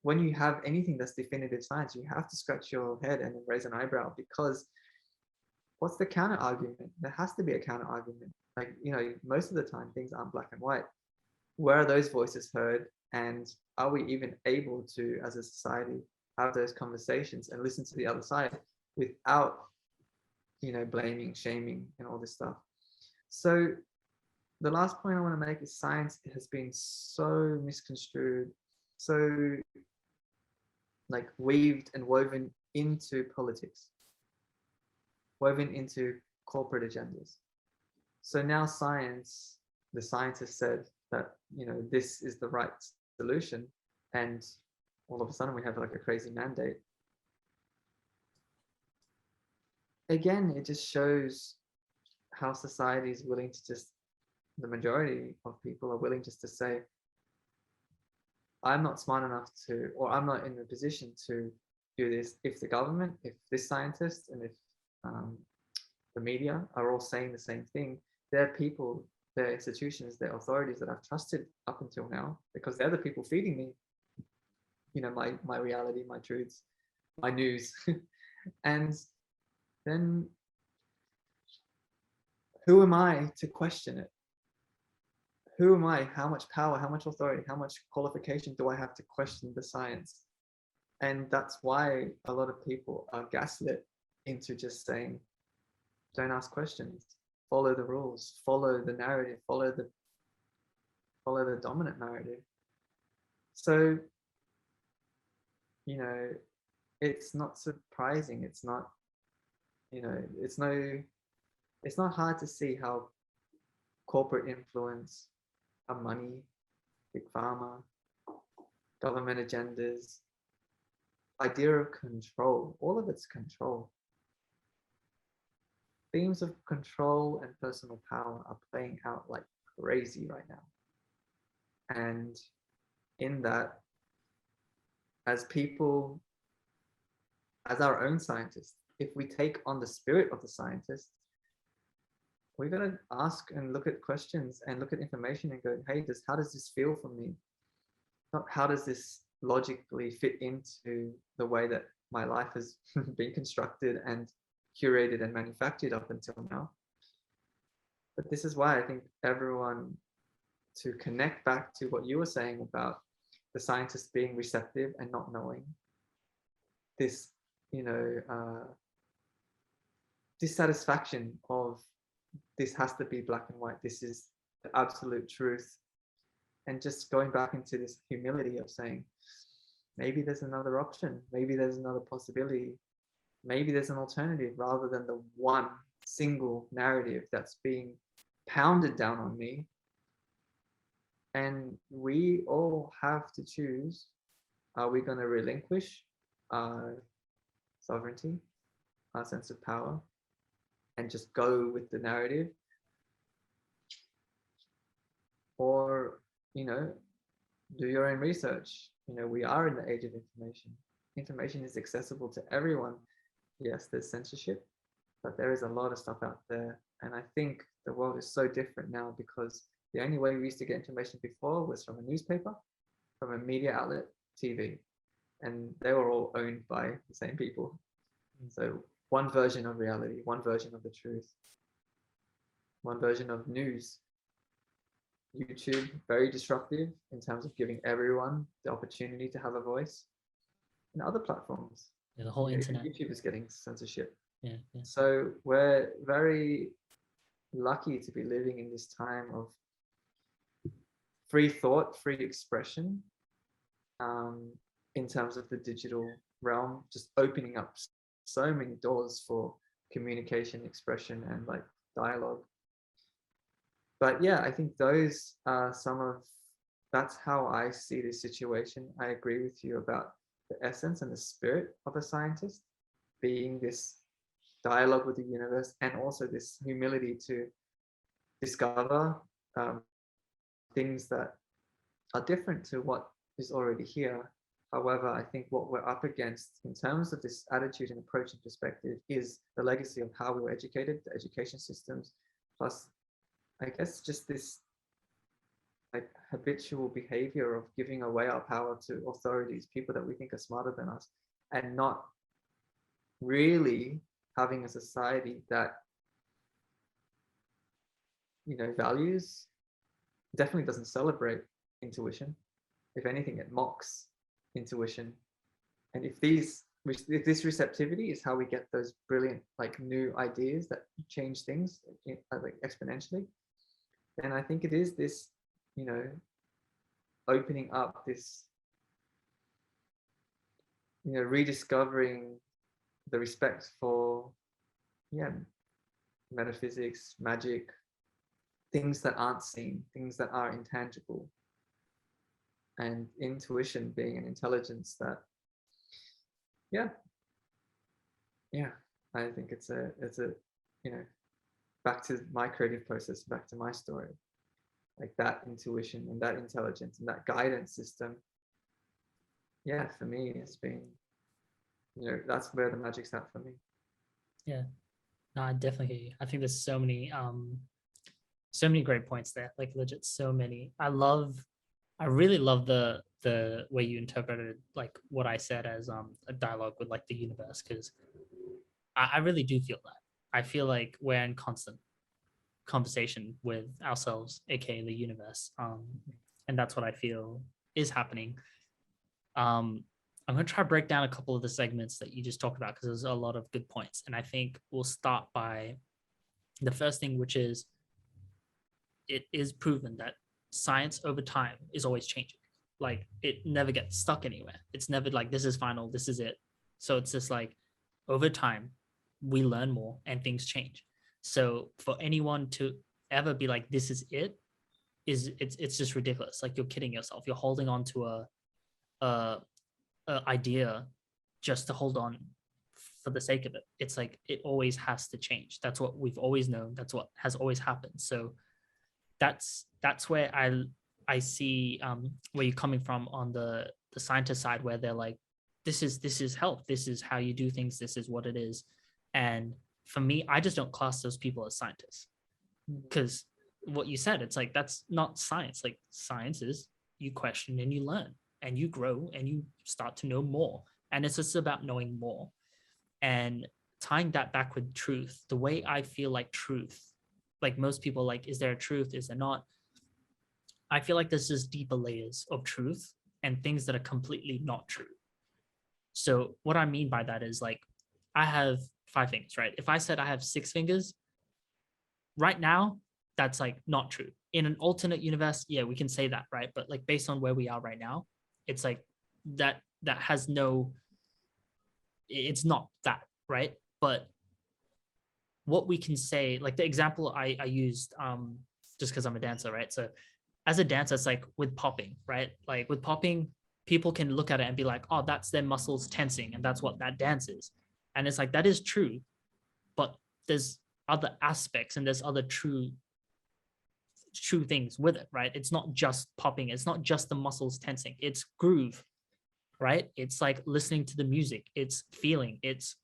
when you have anything that's definitive science, you have to scratch your head and raise an eyebrow, because what's the counter argument? There has to be a counter argument. Like, you know, most of the time things aren't black and white. Where are those voices heard? And are we even able to, as a society, have those conversations and listen to the other side without, you know, blaming, shaming, and all this stuff? So the last point I want to make is science has been so misconstrued, so like weaved and woven into politics, woven into corporate agendas. So now science, the scientists said that, you know, this is the right solution, and all of a sudden we have like a crazy mandate. Again, it just shows how society is willing to just, the majority of people are willing just to say, I'm not smart enough to, or I'm not in the position to do this. If the government, if this scientist, and if the media are all saying the same thing, they're people, they're institutions, they're authorities that I've trusted up until now, because they're the people feeding me, you know, my reality, my truths, my news. And then who am I to question it? Who am I? How much power, how much authority, how much qualification do I have to question the science? And that's why a lot of people are gaslit into just saying, don't ask questions. follow the rules, follow the narrative, follow the dominant narrative. So, you know, it's not surprising. It's not, you know, it's not hard to see how corporate influence, how money, big pharma, government agendas, idea of control, all of it's control. Themes of control and personal power are playing out like crazy right now. And in that, as people, as our own scientists, if we take on the spirit of the scientist, we're going to ask and look at questions and look at information and go, hey, how does this feel for me? Not how does this logically fit into the way that my life has been constructed and curated and manufactured up until now. But this is why I think everyone, to connect back to what you were saying about the scientists being receptive and not knowing, this, you know, dissatisfaction of this has to be black and white, this is the absolute truth, and just going back into this humility of saying, maybe there's another option, maybe there's another possibility, maybe there's an alternative, rather than the one single narrative that's being pounded down on me. And we all have to choose, are we going to relinquish our sovereignty, our sense of power, and just go with the narrative? Or, you know, do your own research. You know, we are in the age of information. Information is accessible to everyone. Yes, there's censorship, but there is a lot of stuff out there. And I think the world is so different now, because the only way we used to get information before was from a newspaper, from a media outlet, TV, and they were all owned by the same people. So one version of reality, one version of the truth, one version of news. YouTube, very disruptive in terms of giving everyone the opportunity to have a voice. And other platforms, Yeah, the whole internet. YouTube is getting censorship. Yeah. So we're very lucky to be living in this time of free thought, free expression, in terms of the digital realm, just opening up so many doors for communication, expression, and like dialogue. But yeah, I think those are that's how I see this situation. I agree with you about the essence and the spirit of a scientist being this dialogue with the universe, and also this humility to discover things that are different to what is already here. However, I think what we're up against in terms of this attitude and approach and perspective is the legacy of how we were educated, the education systems, plus I guess just this like habitual behavior of giving away our power to authorities, people that we think are smarter than us, and not really having a society that, you know, values, definitely doesn't celebrate intuition. If anything, it mocks intuition. And if this receptivity is how we get those brilliant, like, new ideas that change things like exponentially, then I think it is this, you know, opening up this, you know, rediscovering the respect for, yeah, metaphysics, magic, things that aren't seen, things that are intangible, and intuition being an intelligence that, yeah, I think it's a, you know, back to my creative process, back to my story, like that intuition and that intelligence and that guidance system. Yeah, for me, it's been, you know, that's where the magic's at for me. Yeah, no, I definitely hear you. I think there's so many great points there, like legit so many. I really love the way you interpreted like what I said as a dialogue with like the universe, because I really do feel that. I feel like we're in constant conversation with ourselves, aka the universe, and that's what I feel is happening. I'm going to try to break down a couple of the segments that you just talked about, because there's a lot of good points, and I think we'll start by The first thing, which is, it is proven that science over time is always changing. Like, it never gets stuck anywhere. It's never like, this is final, this is it. So it's just like, over time, we learn more and things change. So for anyone to ever be like, this is it, it's just ridiculous. Like, you're kidding yourself. You're holding on to a idea just to hold on for the sake of it. It's like, it always has to change. That's what we've always known. That's what has always happened. So that's where I see where you're coming from on the scientist side, where they're like, this is health, this is how you do things, this is what it is. And for me, I just don't class those people as scientists, because what you said, it's like, that's not science. Like, science is, you question and you learn and you grow and you start to know more, and it's just about knowing more. And tying that back with truth, the way I feel like truth, like most people, like, is there a truth, is there not? I feel like there's just deeper layers of truth and things that are completely not true. So what I mean by that is, like, I have 5 fingers, right? If I said I have 6 fingers right now, that's like not true. In an alternate universe, yeah, we can say that, right? But like, based on where we are right now, it's like, that has no, it's not that, right? But what we can say, like the example I used, just because I'm a dancer, right? So as a dancer, it's like with popping, right? Like with popping, people can look at it and be like, oh, that's their muscles tensing, and that's what that dance is. And it's like, that is true, but there's other aspects and there's other true things with it, right? It's not just popping, it's not just the muscles tensing, it's groove, right? It's like listening to the music, it's feeling, it's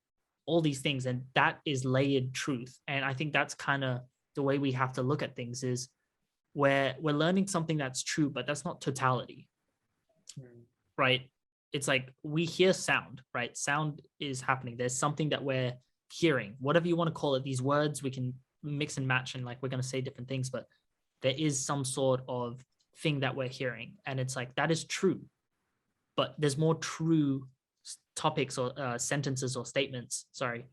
all these things, and that is layered truth. And I think that's kind of the way we have to look at things, is where we're learning something that's true, but that's not totality, right? It's like, we hear sound, right? Sound is happening. There's something that we're hearing, whatever you want to call it. These words we can mix and match, and like, we're going to say different things, but there is some sort of thing that we're hearing, and it's like, that is true. But there's more true topics or sentences or statements, sorry,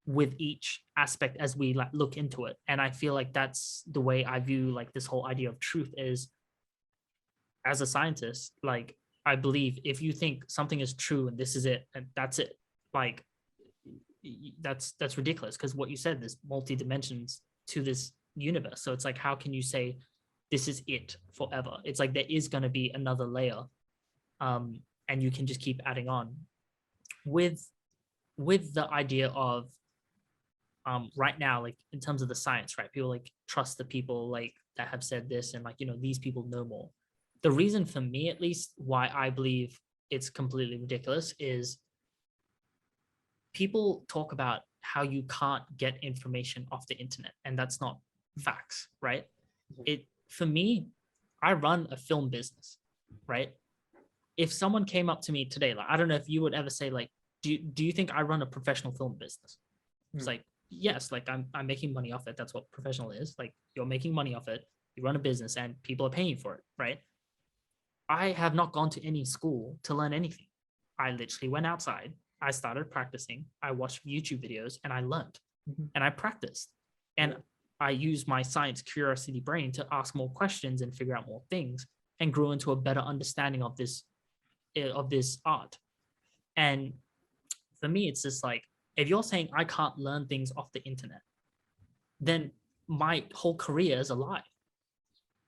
with each aspect as we like look into it. And I feel like that's the way I view like this whole idea of truth is, as a scientist, like, I believe if you think something is true and this is it and that's it, like, that's ridiculous, because what you said, there's multi dimensions to this universe. So it's like, how can you say this is it forever? It's like, there is going to be another layer, and you can just keep adding on with the idea of right now, like in terms of the science, right? People like trust the people like that have said this, and like, these people know more. The reason for me, at least, why I believe it's completely ridiculous is, people talk about how you can't get information off the internet, and that's not facts, right? It, for me, I run a film business, right? If someone came up to me today, like, I don't know if you would ever say like, do you think I run a professional film business? It's like, yes, like, I'm making money off it. That's what professional is. Like, you're making money off it. You run a business and people are paying for it, right? I have not gone to any school to learn anything. I literally went outside. I started practicing. I watched YouTube videos and I learned and I practiced. And I used my science curiosity brain to ask more questions and figure out more things, and grew into a better understanding of this art. And for me, it's just like, if you're saying I can't learn things off the internet, then my whole career is a lie.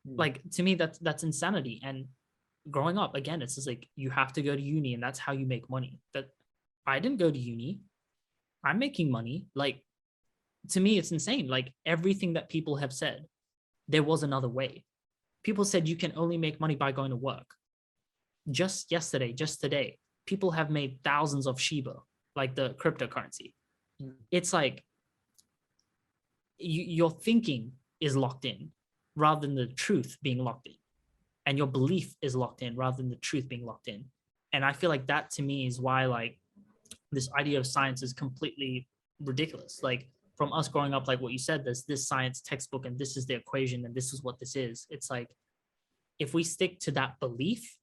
Like, to me, that's insanity. And growing up, again, it's just like, you have to go to uni and that's how you make money. That I didn't go to uni. I'm making money. Like, to me, it's insane. Like, everything that people have said, there was another way. People said you can only make money by going to work. Just yesterday, just today, people have made thousands of Shiba, like the cryptocurrency. It's like, your thinking is locked in rather than the truth being locked in. And your belief is locked in rather than the truth being locked in. And I feel like that, to me, is why like this idea of science is completely ridiculous. Like, from us growing up, like what you said, there's this science textbook and this is the equation and this is what this is. It's like, if we stick to that belief,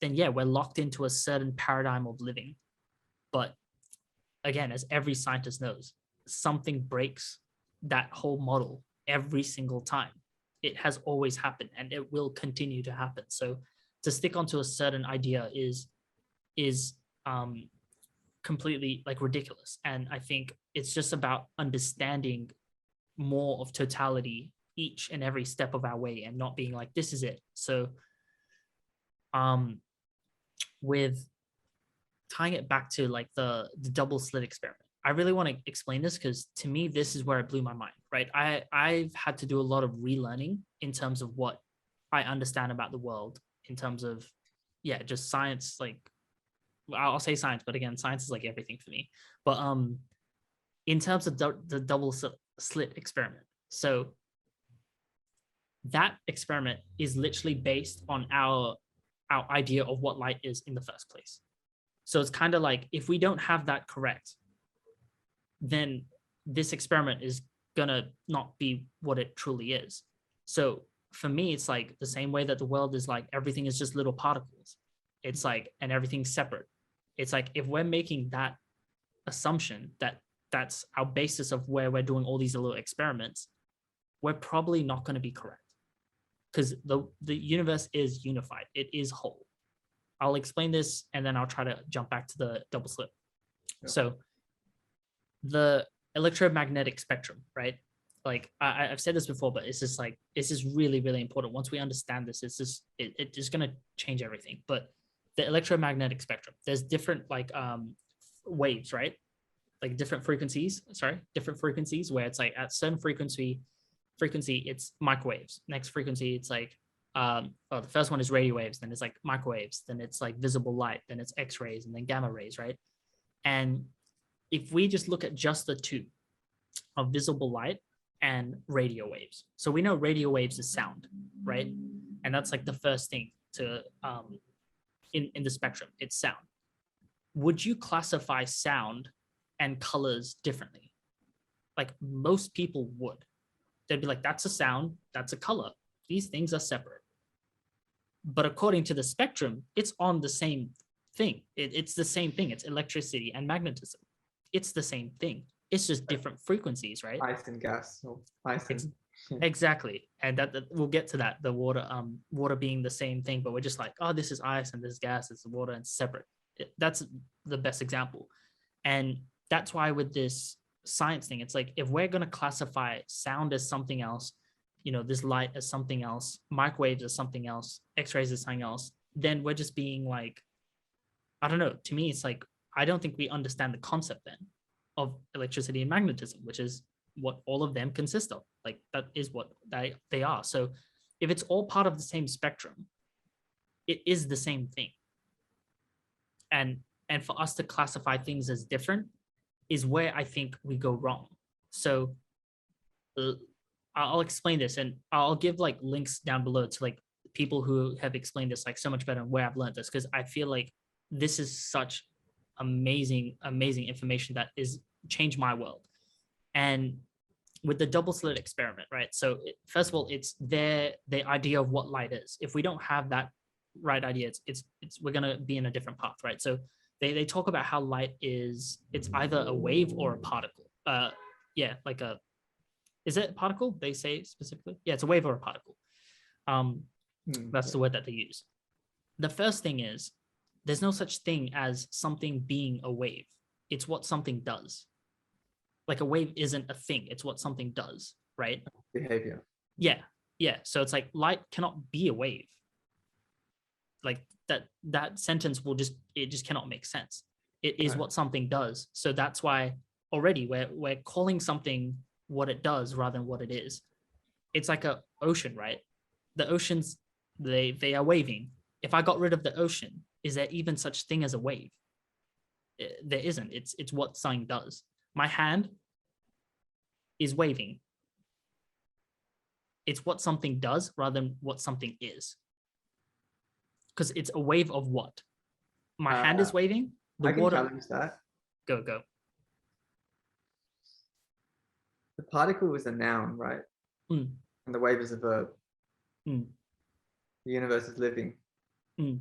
then yeah, we're locked into a certain paradigm of living. But again, as every scientist knows, something breaks that whole model every single time. It has always happened and it will continue to happen. So to stick onto a certain idea is completely like ridiculous. And I think it's just about understanding more of totality each and every step of our way and not being like, this is it. So with tying it back to like the double slit experiment, I really want to explain this because to me, this is where it blew my mind, right? I've had to do a lot of relearning in terms of what I understand about the world in terms of, yeah, just science. Like, I'll say science, but again, science is like everything for me. But in terms of the double slit experiment, so that experiment is literally based on our idea of what light is in the first place. So it's kind of like if we don't have that correct, then this experiment is gonna not be what it truly is. So for me, it's like the same way that the world is like everything is just little particles. It's like, and everything's separate. It's like if we're making that assumption that that's our basis of where we're doing all these little experiments, we're probably not going to be correct because the universe is unified. It is whole. I'll explain this and then I'll try to jump back to the double slit. Yeah. So the electromagnetic spectrum, right? Like I've said this before, but it's just like, it's just really, really important. Once we understand this, it's just, it's just going to change everything. But the electromagnetic spectrum, there's different like waves, right? Like different frequencies where it's like at certain frequency it's microwaves. Next frequency it's like the first one is radio waves, then it's like microwaves, then it's like visible light, then it's x-rays, and then gamma rays, right? And if we just look at just the two of visible light and radio waves, so we know radio waves is sound, right? And that's like the first thing to in the spectrum, it's sound. Would you classify sound and colors differently? Like most people would. They'd be like, that's a sound, that's a color. These things are separate. But according to the spectrum, it's on the same thing. It's the same thing. It's electricity and magnetism. It's the same thing. It's just different frequencies, right? Ice and gas. Or ice and... Exactly. And that we'll get to that. The water being the same thing, but we're just like, oh, this is ice and this is gas, it's water, and it's separate. That's the best example. And that's why with this science thing, it's like if we're going to classify sound as something else, you know, this light as something else, microwaves as something else, x-rays as something else, then we're just being like, I don't know, to me it's like I don't think we understand the concept then of electricity and magnetism, which is what all of them consist of. Like that is what they are. So if it's all part of the same spectrum, it is the same thing. And for us to classify things as different is where I think we go wrong. So I'll explain this, and I'll give like links down below to like people who have explained this like so much better and where I've learned this, because I feel like this is such amazing information that is changed my world. And with the double slit experiment, right? So first of all, it's the idea of what light is. If we don't have that right idea, it's we're gonna be in a different path, right? So they talk about how light is, it's either a wave or a particle. Yeah, like a, is it a particle? They say specifically, yeah, it's a wave or a particle. That's the word that they use. The first thing is there's no such thing as something being a wave. It's what something does. Like a wave isn't a thing, it's what something does, right? Behavior. Yeah. So it's like light cannot be a wave. Like that sentence will just, it just cannot make sense. It is what something does. So that's why already we're calling something what it does rather than what it is. It's like a ocean, right? The oceans, they are waving. If I got rid of the ocean, is there even such thing as a wave? There isn't. It's what something does. My hand is waving. It's what something does rather than what something is. Because it's a wave of what? My hand is waving. I can challenge that. Go. The particle is a noun, right? And the wave is a verb. The universe is living. From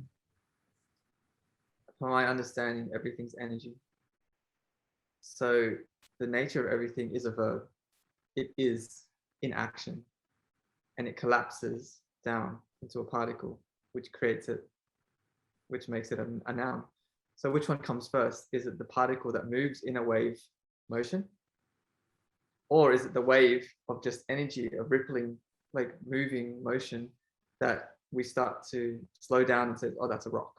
my understanding, everything's energy. So the nature of everything is a verb. it is in action, and it collapses down into a particle, which creates it, which makes it a noun. So which one comes first? Is it the particle that moves in a wave motion? Or is it the wave of just energy, of rippling, like moving motion, that we start to slow down and say, oh, that's a rock,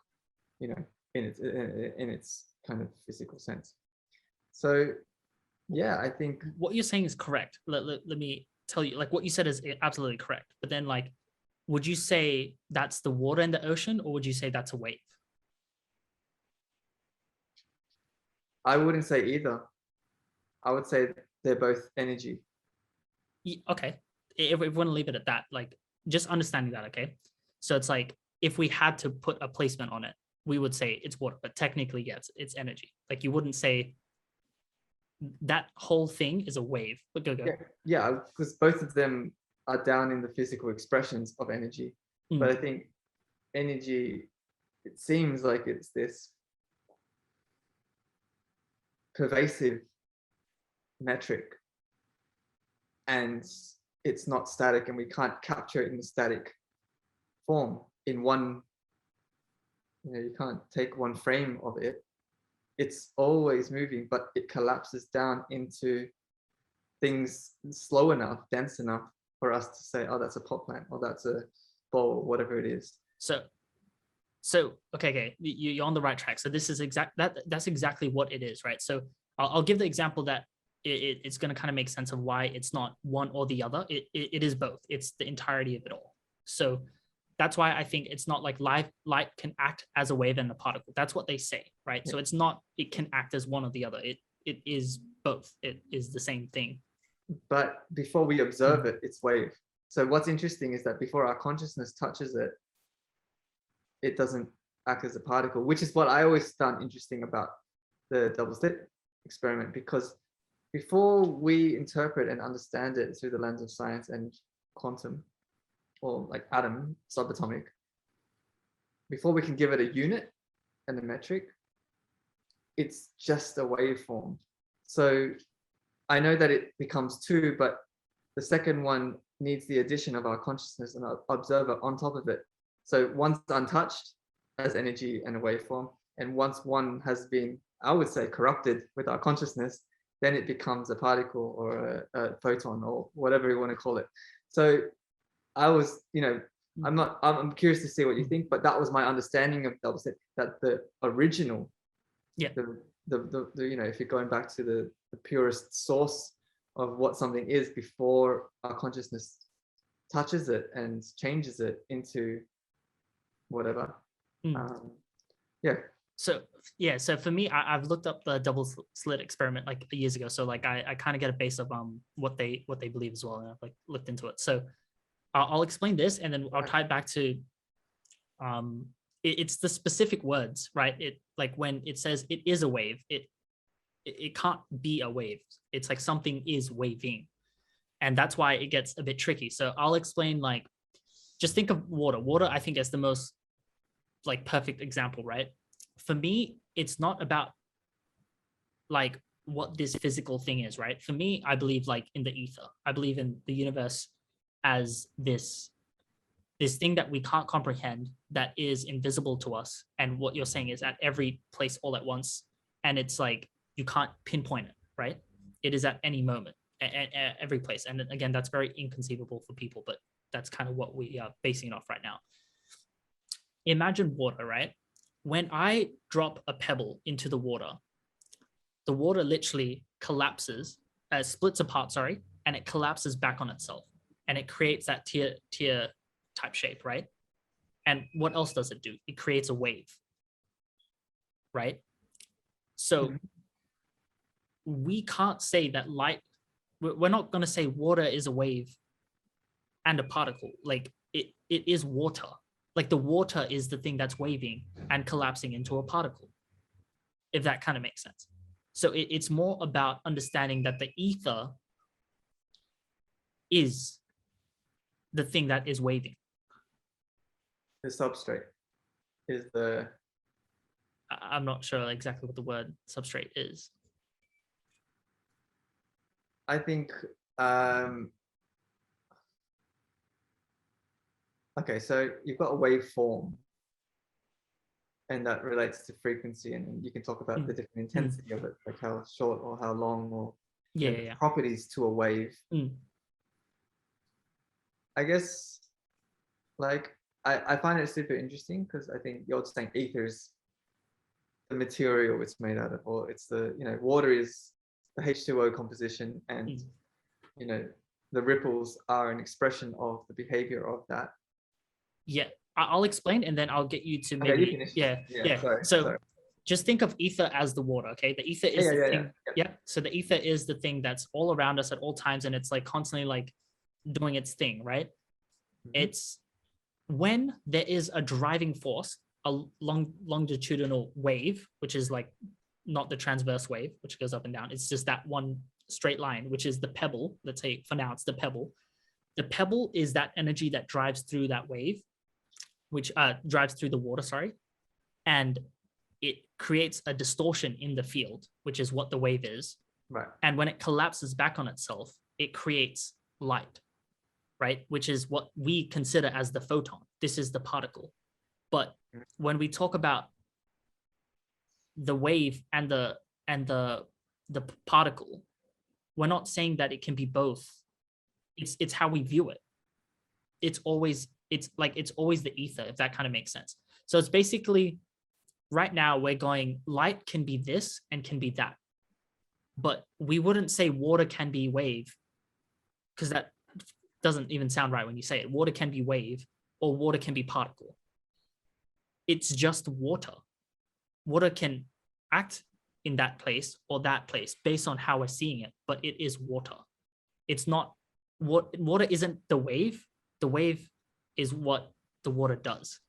you know, in its kind of physical sense. So yeah, I think what you're saying is correct. Let me tell you, like what you said is absolutely correct. But then like, would you say that's the water in the ocean, or would you say that's a wave? I wouldn't say either. I would say they're both energy. Okay, if we want to leave it at that, like just understanding that, okay? So it's like if we had to put a placement on it, we would say it's water, but technically, yes, it's energy. Like you wouldn't say that whole thing is a wave. But go. Yeah, because both of them are down in the physical expressions of energy. But I think energy, it seems like it's this pervasive metric, and it's not static, and we can't capture it in the static form in one, you can't take one frame of it. It's always moving, but it collapses down into things slow enough, dense enough for us to say, oh, that's a pot plant, or that's a bowl, whatever it is. So okay, you're on the right track. So this is that's exactly what it is, right? So I'll give the example that it's going to kind of make sense of why it's not one or the other. It is both. It's the entirety of it all. So that's why I think it's not like light can act as a wave and a particle. That's what they say, right? Yeah. So it's not it can act as one or the other. It is both. It is the same thing. But before we observe it, it's wave. So what's interesting is that before our consciousness touches it, it doesn't act as a particle, which is what I always found interesting about the double slit experiment, because before we interpret and understand it through the lens of science and quantum, or like atom, subatomic, before we can give it a unit and a metric, it's just a waveform. So I know that it becomes two, but the second one needs the addition of our consciousness and our observer on top of it. So once untouched as energy and a waveform, and once one has been, I would say, corrupted with our consciousness, then it becomes a particle or a photon or whatever you want to call it. So I was, I'm curious to see what you think, but that was my understanding of double slit, that the original, the if you're going back to the purest source of what something is before our consciousness touches it and changes it into whatever. So for me, I've looked up the double slit experiment like years ago. So like I kind of get a base of what they believe as well, and I've like looked into it. So I'll explain this, and then I'll tie it back to it's the specific words, right? It like when it says it is a wave, it can't be a wave. It's like something is waving, and that's why it gets a bit tricky. So I'll explain, like, just think of water. Water, I think, is the most like perfect example, right? For me, it's not about like what this physical thing is, right? For me, I believe like in the ether. I believe in the universe as this thing that we can't comprehend, that is invisible to us. And what you're saying is at every place all at once, and it's like you can't pinpoint it, right? It is at any moment, at every place. And again, that's very inconceivable for people, but that's kind of what we are basing it off right now. Imagine water, right? When I drop a pebble into the water literally collapses, splits apart, sorry, and it collapses back on itself, and it creates that tear type shape, right? And what else does it do? It creates a wave, right? So we can't say that light, we're not going to say water is a wave and a particle. Like it is water. Like the water is the thing that's waving and collapsing into a particle, if that kind of makes sense. So it's more about understanding that the ether is the thing that is waving. The substrate is the... I'm not sure exactly what the word substrate is. I think Um, okay, so you've got a waveform, and that relates to frequency, and you can talk about the different intensity of it, like how short or how long, or Yeah. properties to a wave. I guess, like, I find it super interesting because I think you're saying ether is the material it's made out of, or it's the, water is the H2O composition, and the ripples are an expression of the behavior of that. Yeah, I'll explain, and then I'll get you to maybe. Okay, you finish. Yeah. Sorry, so just think of ether as the water. Okay, the ether is the thing. Yeah. So the ether is the thing that's all around us at all times, and it's like constantly like doing its thing, right? It's when there is a driving force, a longitudinal wave, which is like not the transverse wave, which goes up and down. It's just that one straight line, which is the pebble. Let's say for now it's the pebble. The pebble is that energy that drives through that wave, which drives through the water, sorry. And it creates a distortion in the field, which is what the wave is. Right. And when it collapses back on itself, it creates light, right? Which is what we consider as the photon. This is the particle. But when we talk about the wave and the particle, we're not saying that it can be both. It's how we view it. It's always the ether, if that kind of makes sense. So it's basically, right now we're going, light can be this and can be that. But we wouldn't say water can be wave, because that doesn't even sound right when you say it. Water can be wave, or water can be particle. It's just water. Water can act in that place or that place based on how we're seeing it, but it is water. It's not, water isn't the wave. The wave is what the water does.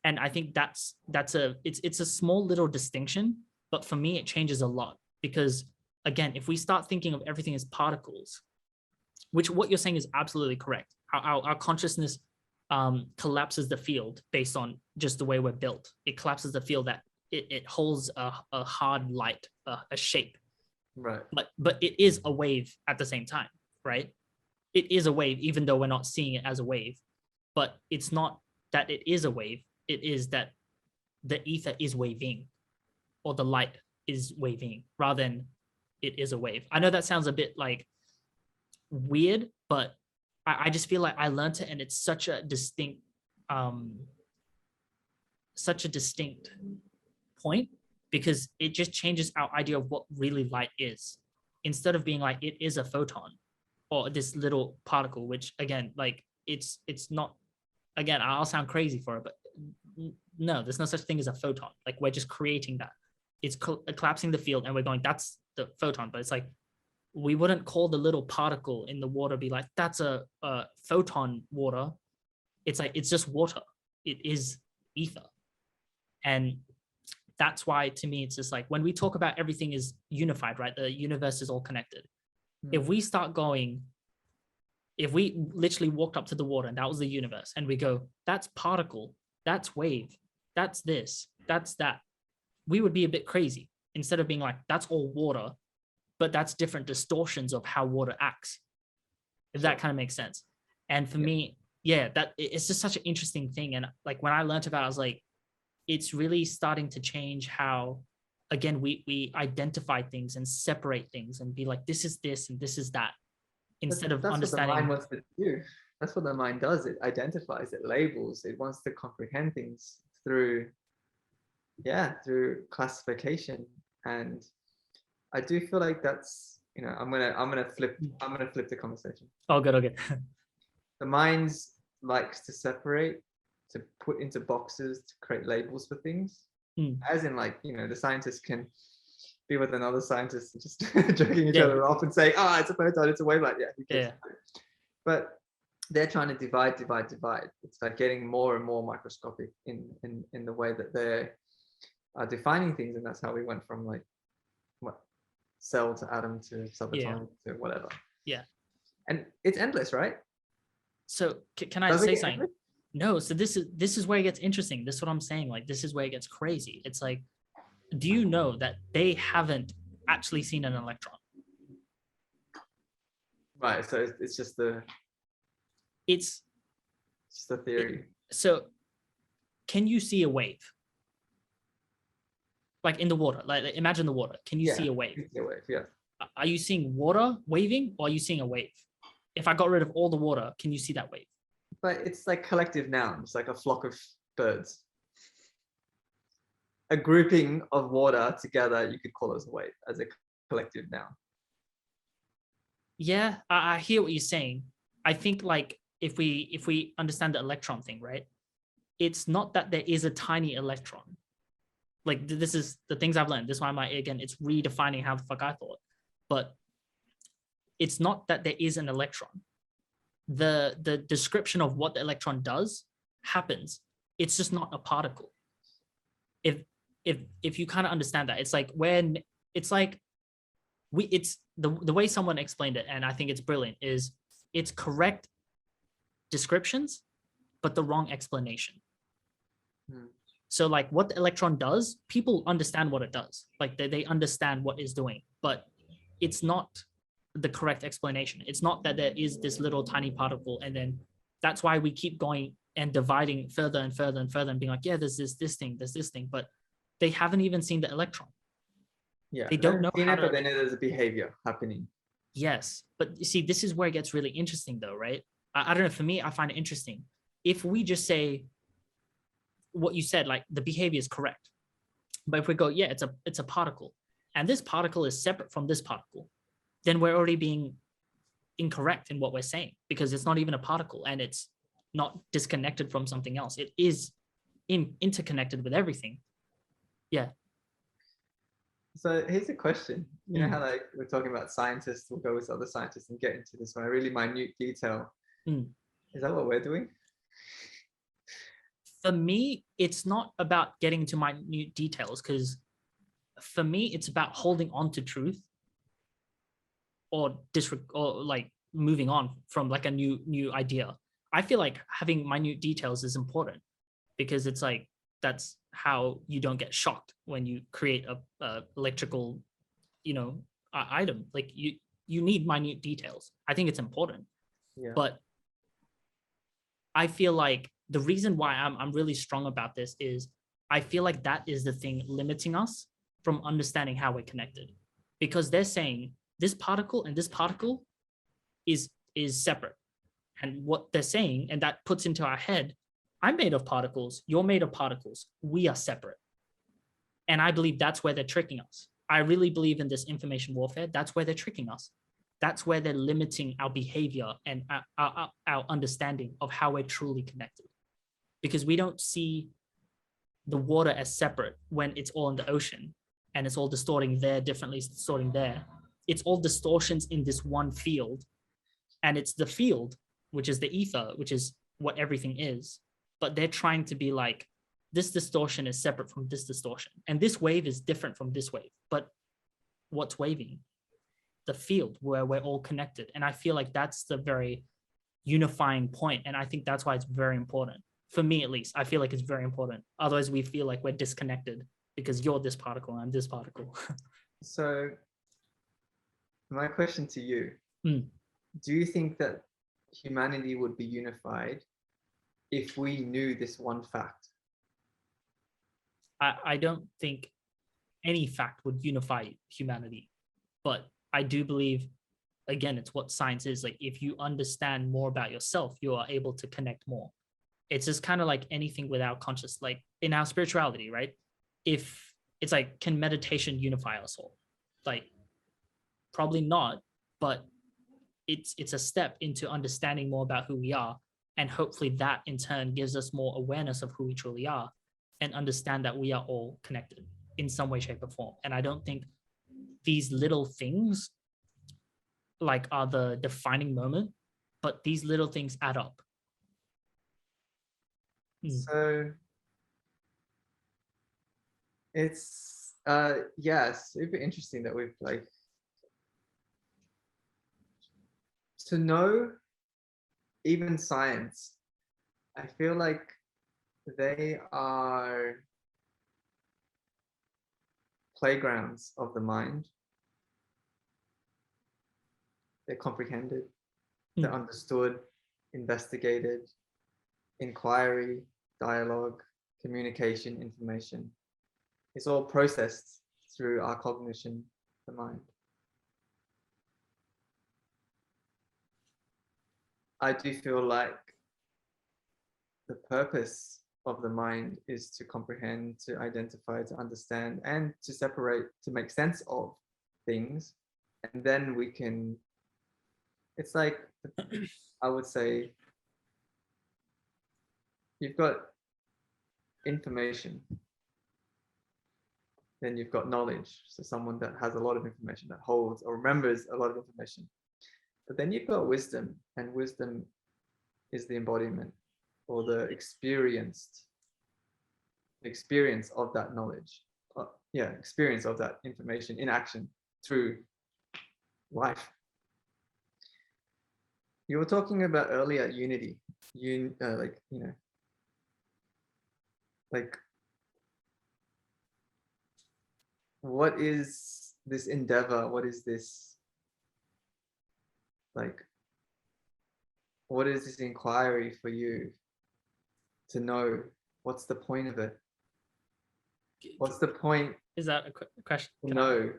And I think it's a small little distinction, but for me it changes a lot, because again, if we start thinking of everything as particles, which what you're saying is absolutely correct. Our consciousness collapses the field based on just the way we're built. It collapses the field that it holds a hard light, a shape. Right. But it is a wave at the same time, right? It is a wave, even though we're not seeing it as a wave. But it's not that it is a wave. It is that the ether is waving, or the light is waving, rather than it is a wave. I know that sounds a bit like weird, but I just feel like I learned it, and it's such a distinct point, because it just changes our idea of what really light is. Instead of being like it is a photon or this little particle, which again, like it's not, again, I'll sound crazy for it, but no, there's no such thing as a photon. Like, we're just creating that. It's collapsing the field, and we're going, that's the photon. But it's like, we wouldn't call the little particle in the water, be like, that's a photon water. It's like, it's just water. It is ether. And that's why, to me, it's just like, when we talk about everything is unified, right? The universe is all connected. If we start going, if we literally walked up to the water and that was the universe, and we go, that's particle, that's wave, that's this, that's that, we would be a bit crazy, instead of being like, that's all water, but that's different distortions of how water acts, if that kind of makes sense. And for me, that it's just such an interesting thing. And like, when I learned about it, I was like, it's really starting to change how, again, we identify things and separate things and be like, this is this and this is that, instead of understanding. That's what the mind wants to do. That's what the mind does. It identifies, it labels, it wants to comprehend things through classification. And I do feel like that's, I'm gonna flip the conversation. Oh, good. Okay. The mind likes to separate, to put into boxes, to create labels for things. As in, like, the scientists can be with another scientist and just joking each other off and say, it's a photon, it's a wavelength. Who cares? But they're trying to divide. It's like getting more and more microscopic in the way that they're defining things. And that's how we went from like cell to atom to subatomic to whatever. Yeah. And it's endless, right? So can I say something? No. So this is where it gets interesting. This is what I'm saying. Like, this is where it gets crazy. It's like, do you know that they haven't actually seen an electron? Right. So it's just It's the theory. so can you see a wave? Like in the water, like imagine the water. Can you see a wave? Yeah, wave. Yeah. Are you seeing water waving or are you seeing a wave? If I got rid of all the water, can you see that wave? But it's like collective nouns, like a flock of birds. A grouping of water together, you could call as a wave, as a collective noun. Yeah, I hear what you're saying. I think like if we understand the electron thing, right? It's not that there is a tiny electron. Like this is the things I've learned. This is why again, it's redefining how the fuck I thought. But it's not that there is an electron. The description of what the electron does happens. It's just not a particle. If you kind of understand that, it's like when it's like it's the way someone explained it, and I think it's brilliant, is it's correct descriptions, but the wrong explanation. So like what the electron does, people understand what it does. Like they understand what it's doing, but it's not the correct explanation. It's not that there is this little tiny particle, and then that's why we keep going and dividing further and further and further and being like, yeah, there's this thing, but they haven't even seen the electron. Yeah, they don't know how to. But then there's a behavior happening. Yes, but you see, this is where it gets really interesting, though, right? I don't know. For me, I find it interesting. If we just say what you said, like the behavior is correct, but if we go, yeah, it's a particle, and this particle is separate from this particle, then we're already being incorrect in what we're saying because it's not even a particle and it's not disconnected from something else. It is interconnected with everything. Yeah. So here's a question. You know how like we're talking about scientists, we'll go with other scientists and get into this one, a really minute detail. Is that what we're doing? For me, it's not about getting to minute details, because for me, it's about holding on to truth or like moving on from like a new idea. I feel like having minute details is important because it's like that's how you don't get shocked when you create a electrical, item. Like you need minute details. I think it's important. Yeah. But I feel like the reason why I'm really strong about this is I feel like that is the thing limiting us from understanding how we're connected, because they're saying this particle and this particle is separate, and what they're saying, and that puts into our head, I'm made of particles, you're made of particles, we are separate. And I believe that's where they're tricking us. I really believe in this information warfare. That's where they're tricking us. That's where they're limiting our behavior and our understanding of how we're truly connected. Because we don't see the water as separate when it's all in the ocean and it's all distorting there differently, distorting there. It's all distortions in this one field. And it's the field, which is the ether, which is what everything is. But they're trying to be like, this distortion is separate from this distortion. And this wave is different from this wave. But what's waving? The field where we're all connected. And I feel like that's the very unifying point. And I think that's why it's very important. For me, at least, I feel like it's very important. Otherwise, we feel like we're disconnected because you're this particle and I'm this particle. So my question to you, do you think that humanity would be unified if we knew this one fact? I don't think any fact would unify humanity, but I do believe, again, it's what science is. Like, if you understand more about yourself, you are able to connect more. It's just kind of like anything without conscious, like in our spirituality, right? If it's like, can meditation unify us all? Like, probably not, but it's a step into understanding more about who we are. And hopefully that in turn gives us more awareness of who we truly are and understand that we are all connected in some way, shape, or form. And I don't think these little things like are the defining moment, but these little things add up. So it's super interesting that we've like to know even science. I feel like they are playgrounds of the mind. they're comprehended, they're understood, investigated, inquiry, dialogue, communication, information. It's all processed through our cognition, the mind. I do feel like the purpose of the mind is to comprehend, to identify, to understand, and to separate, to make sense of things. And then we can, it's like, I would say, you've got information, then you've got knowledge. So someone that has a lot of information, that holds or remembers a lot of information. But then you've got wisdom, and wisdom is the embodiment or the experience of that knowledge. Experience of that information in action through life. You were talking about earlier unity, what is this endeavor? What is this, what is this inquiry for you to know? What's the point of it? What's the point? Is that a question? No.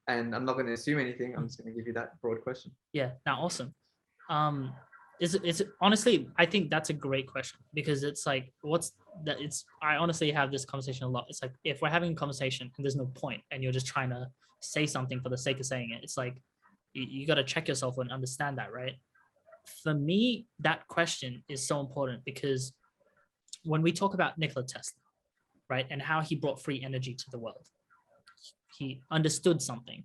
And I'm not going to assume anything. I'm just going to give you that broad question. Yeah, now awesome. Is honestly, I think that's a great question, because it's like, I honestly have this conversation a lot. It's like, if we're having a conversation and there's no point and you're just trying to say something for the sake of saying it, it's like, you got to check yourself and understand that, right? For me, that question is so important, because when we talk about Nikola Tesla, right, and how he brought free energy to the world, he understood something.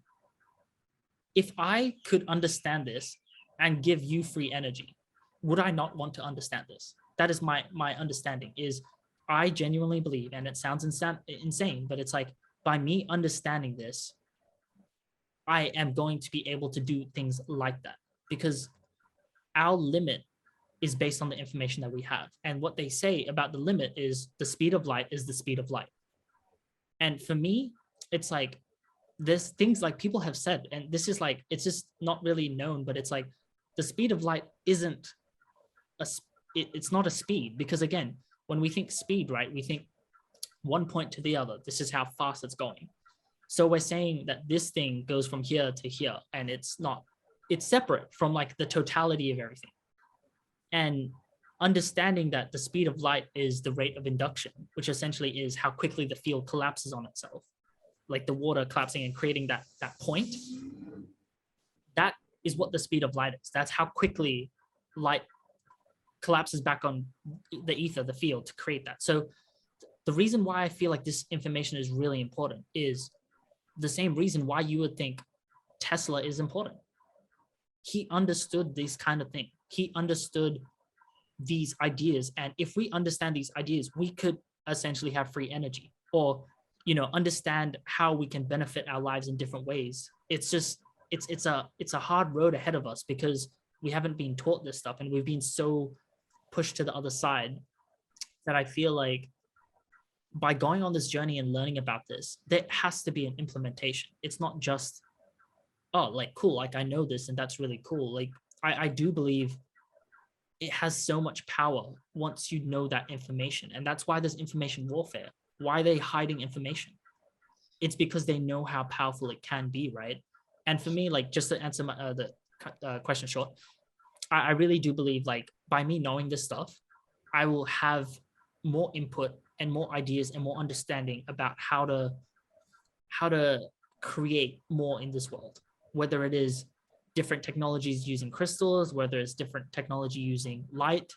If I could understand this and give you free energy, would I not want to understand this? That is my understanding. Is I genuinely believe, and it sounds insane, but it's like, by me understanding this, I am going to be able to do things like that, because our limit is based on the information that we have. And what they say about the limit is the speed of light is the speed of light. And for me, it's like, there's things like people have said, and this is like, it's just not really known, but it's like, the speed of light isn't it's not a speed, because again, when we think speed, right, we think one point to the other. This is how fast it's going. So we're saying that this thing goes from here to here, and it's separate from like the totality of everything. And understanding that the speed of light is the rate of induction, which essentially is how quickly the field collapses on itself, like the water collapsing and creating that point. That is what the speed of light is. That's how quickly light collapses back on the ether, the field, to create that. So the reason why I feel like this information is really important is the same reason why you would think Tesla is important. He understood this kind of thing. He understood these ideas. And if we understand these ideas, we could essentially have free energy, or, understand how we can benefit our lives in different ways. It's just, it's a hard road ahead of us, because we haven't been taught this stuff, and we've been so pushed to the other side, that I feel like by going on this journey and learning about this, there has to be an implementation. It's not just, oh, like, cool, like I know this and that's really cool. Like, I do believe it has so much power once you know that information. And that's why there's information warfare. Why are they hiding information? It's because they know how powerful it can be, right? And for me, like, just to answer the question short, I really do believe, like, by me knowing this stuff, I will have more input and more ideas and more understanding about how to create more in this world, whether it is different technologies using crystals, whether it's different technology using light.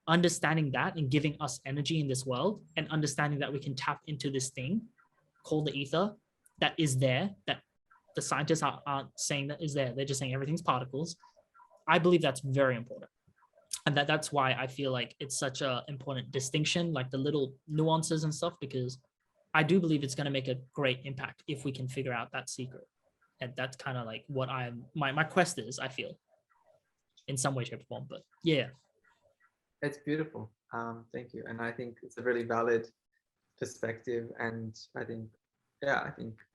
Understanding that and giving us energy in this world, and understanding that we can tap into this thing called the ether that is there, that the scientists aren't saying that is there. They're just saying everything's particles. I believe that's very important. And that's why I feel like it's such an important distinction, like the little nuances and stuff, because I do believe it's going to make a great impact if we can figure out that secret. And that's kind of like what my quest is, I feel, in some way, shape, or form. But yeah. It's beautiful. Thank you. And I think it's a really valid perspective. And I think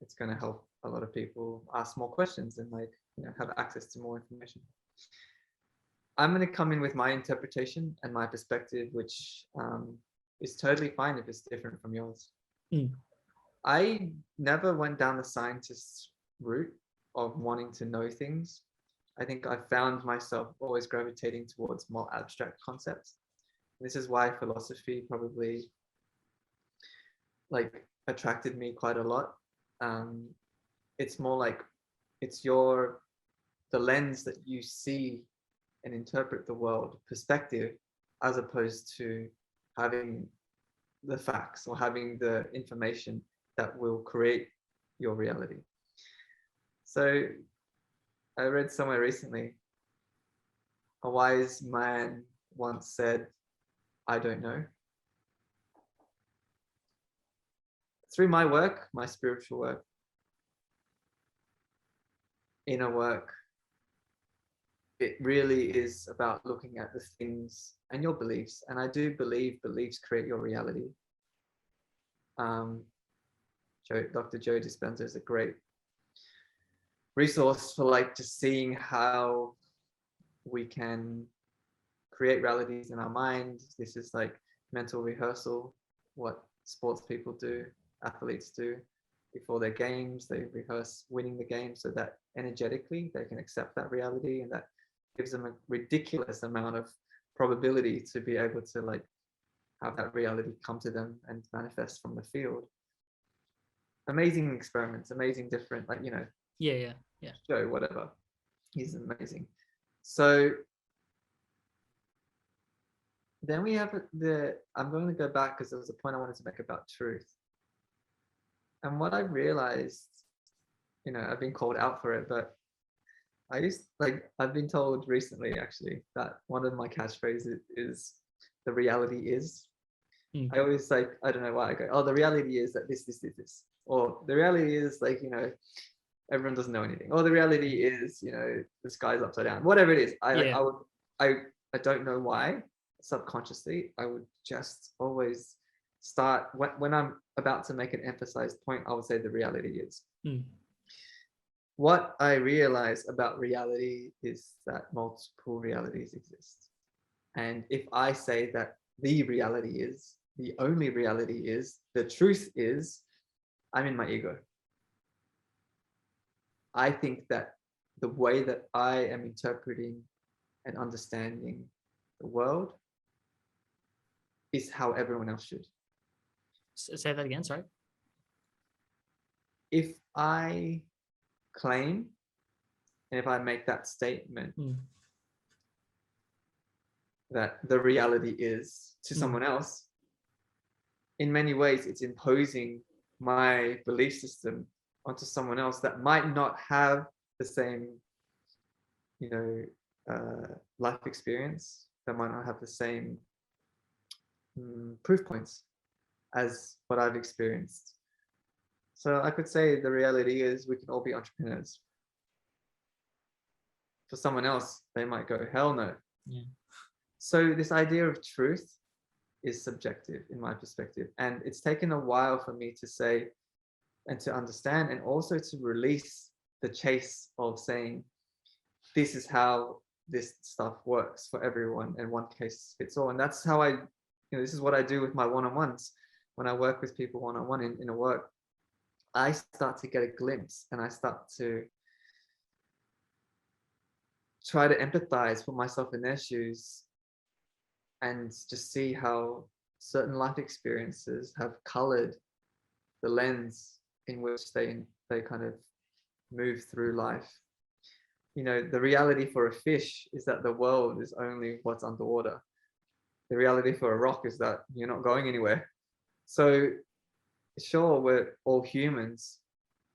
it's going to help a lot of people ask more questions and like, have access to more information. I'm going to come in with my interpretation and my perspective, which is totally fine if it's different from yours. Mm. I never went down the scientist route of wanting to know things. I think I found myself always gravitating towards more abstract concepts. This is why philosophy probably like attracted me quite a lot. It's more like it's the lens that you see and interpret the world perspective, as opposed to having the facts or having the information that will create your reality. So I read somewhere recently, a wise man once said, I don't know. Through my work, my spiritual work, inner work, it really is about looking at the things and your beliefs. And I do believe beliefs create your reality. Dr. Joe Dispenza is a great resource for like just seeing how we can create realities in our mind. This is like mental rehearsal, what sports people do, athletes do before their games. They rehearse winning the game so that energetically they can accept that reality, and that gives them a ridiculous amount of probability to be able to like have that reality come to them and manifest from the field. Amazing experiments, amazing different, like, Yeah. Joe, whatever. He's amazing. So then we have I'm going to go back because there was a point I wanted to make about truth. And what I realized, I've been called out for it, but I've been told recently actually that one of my catchphrases is the reality is. I always like, I don't know why I go, oh, the reality is that this. Or the reality is like, everyone doesn't know anything. Or the reality is, the sky's upside down. Whatever it is. I don't know why. Subconsciously, I would just always start when I'm about to make an emphasized point, I would say the reality is. What I realize about reality is that multiple realities exist. And if I say that the reality is, the only reality is, the truth is, I'm in my ego. I think that the way that I am interpreting and understanding the world is how everyone else should. Say that again, sorry. If I claim and if I make that statement that the reality is to someone else, in many ways it's imposing my belief system onto someone else that might not have the same life experience, that might not have the same proof points as what I've experienced. So I could say the reality is we can all be entrepreneurs. For someone else, they might go, hell no. Yeah. So this idea of truth is subjective in my perspective. And it's taken a while for me to say and to understand, and also to release the chase of saying, this is how this stuff works for everyone and one case fits all. And that's how this is what I do with my one-on-ones. When I work with people one-on-one in a work, I start to get a glimpse and I start to try to empathize, put myself in their shoes, and just see how certain life experiences have colored the lens in which they kind of move through life. The reality for a fish is that the world is only what's underwater. The reality for a rock is that you're not going anywhere. So sure, we're all humans,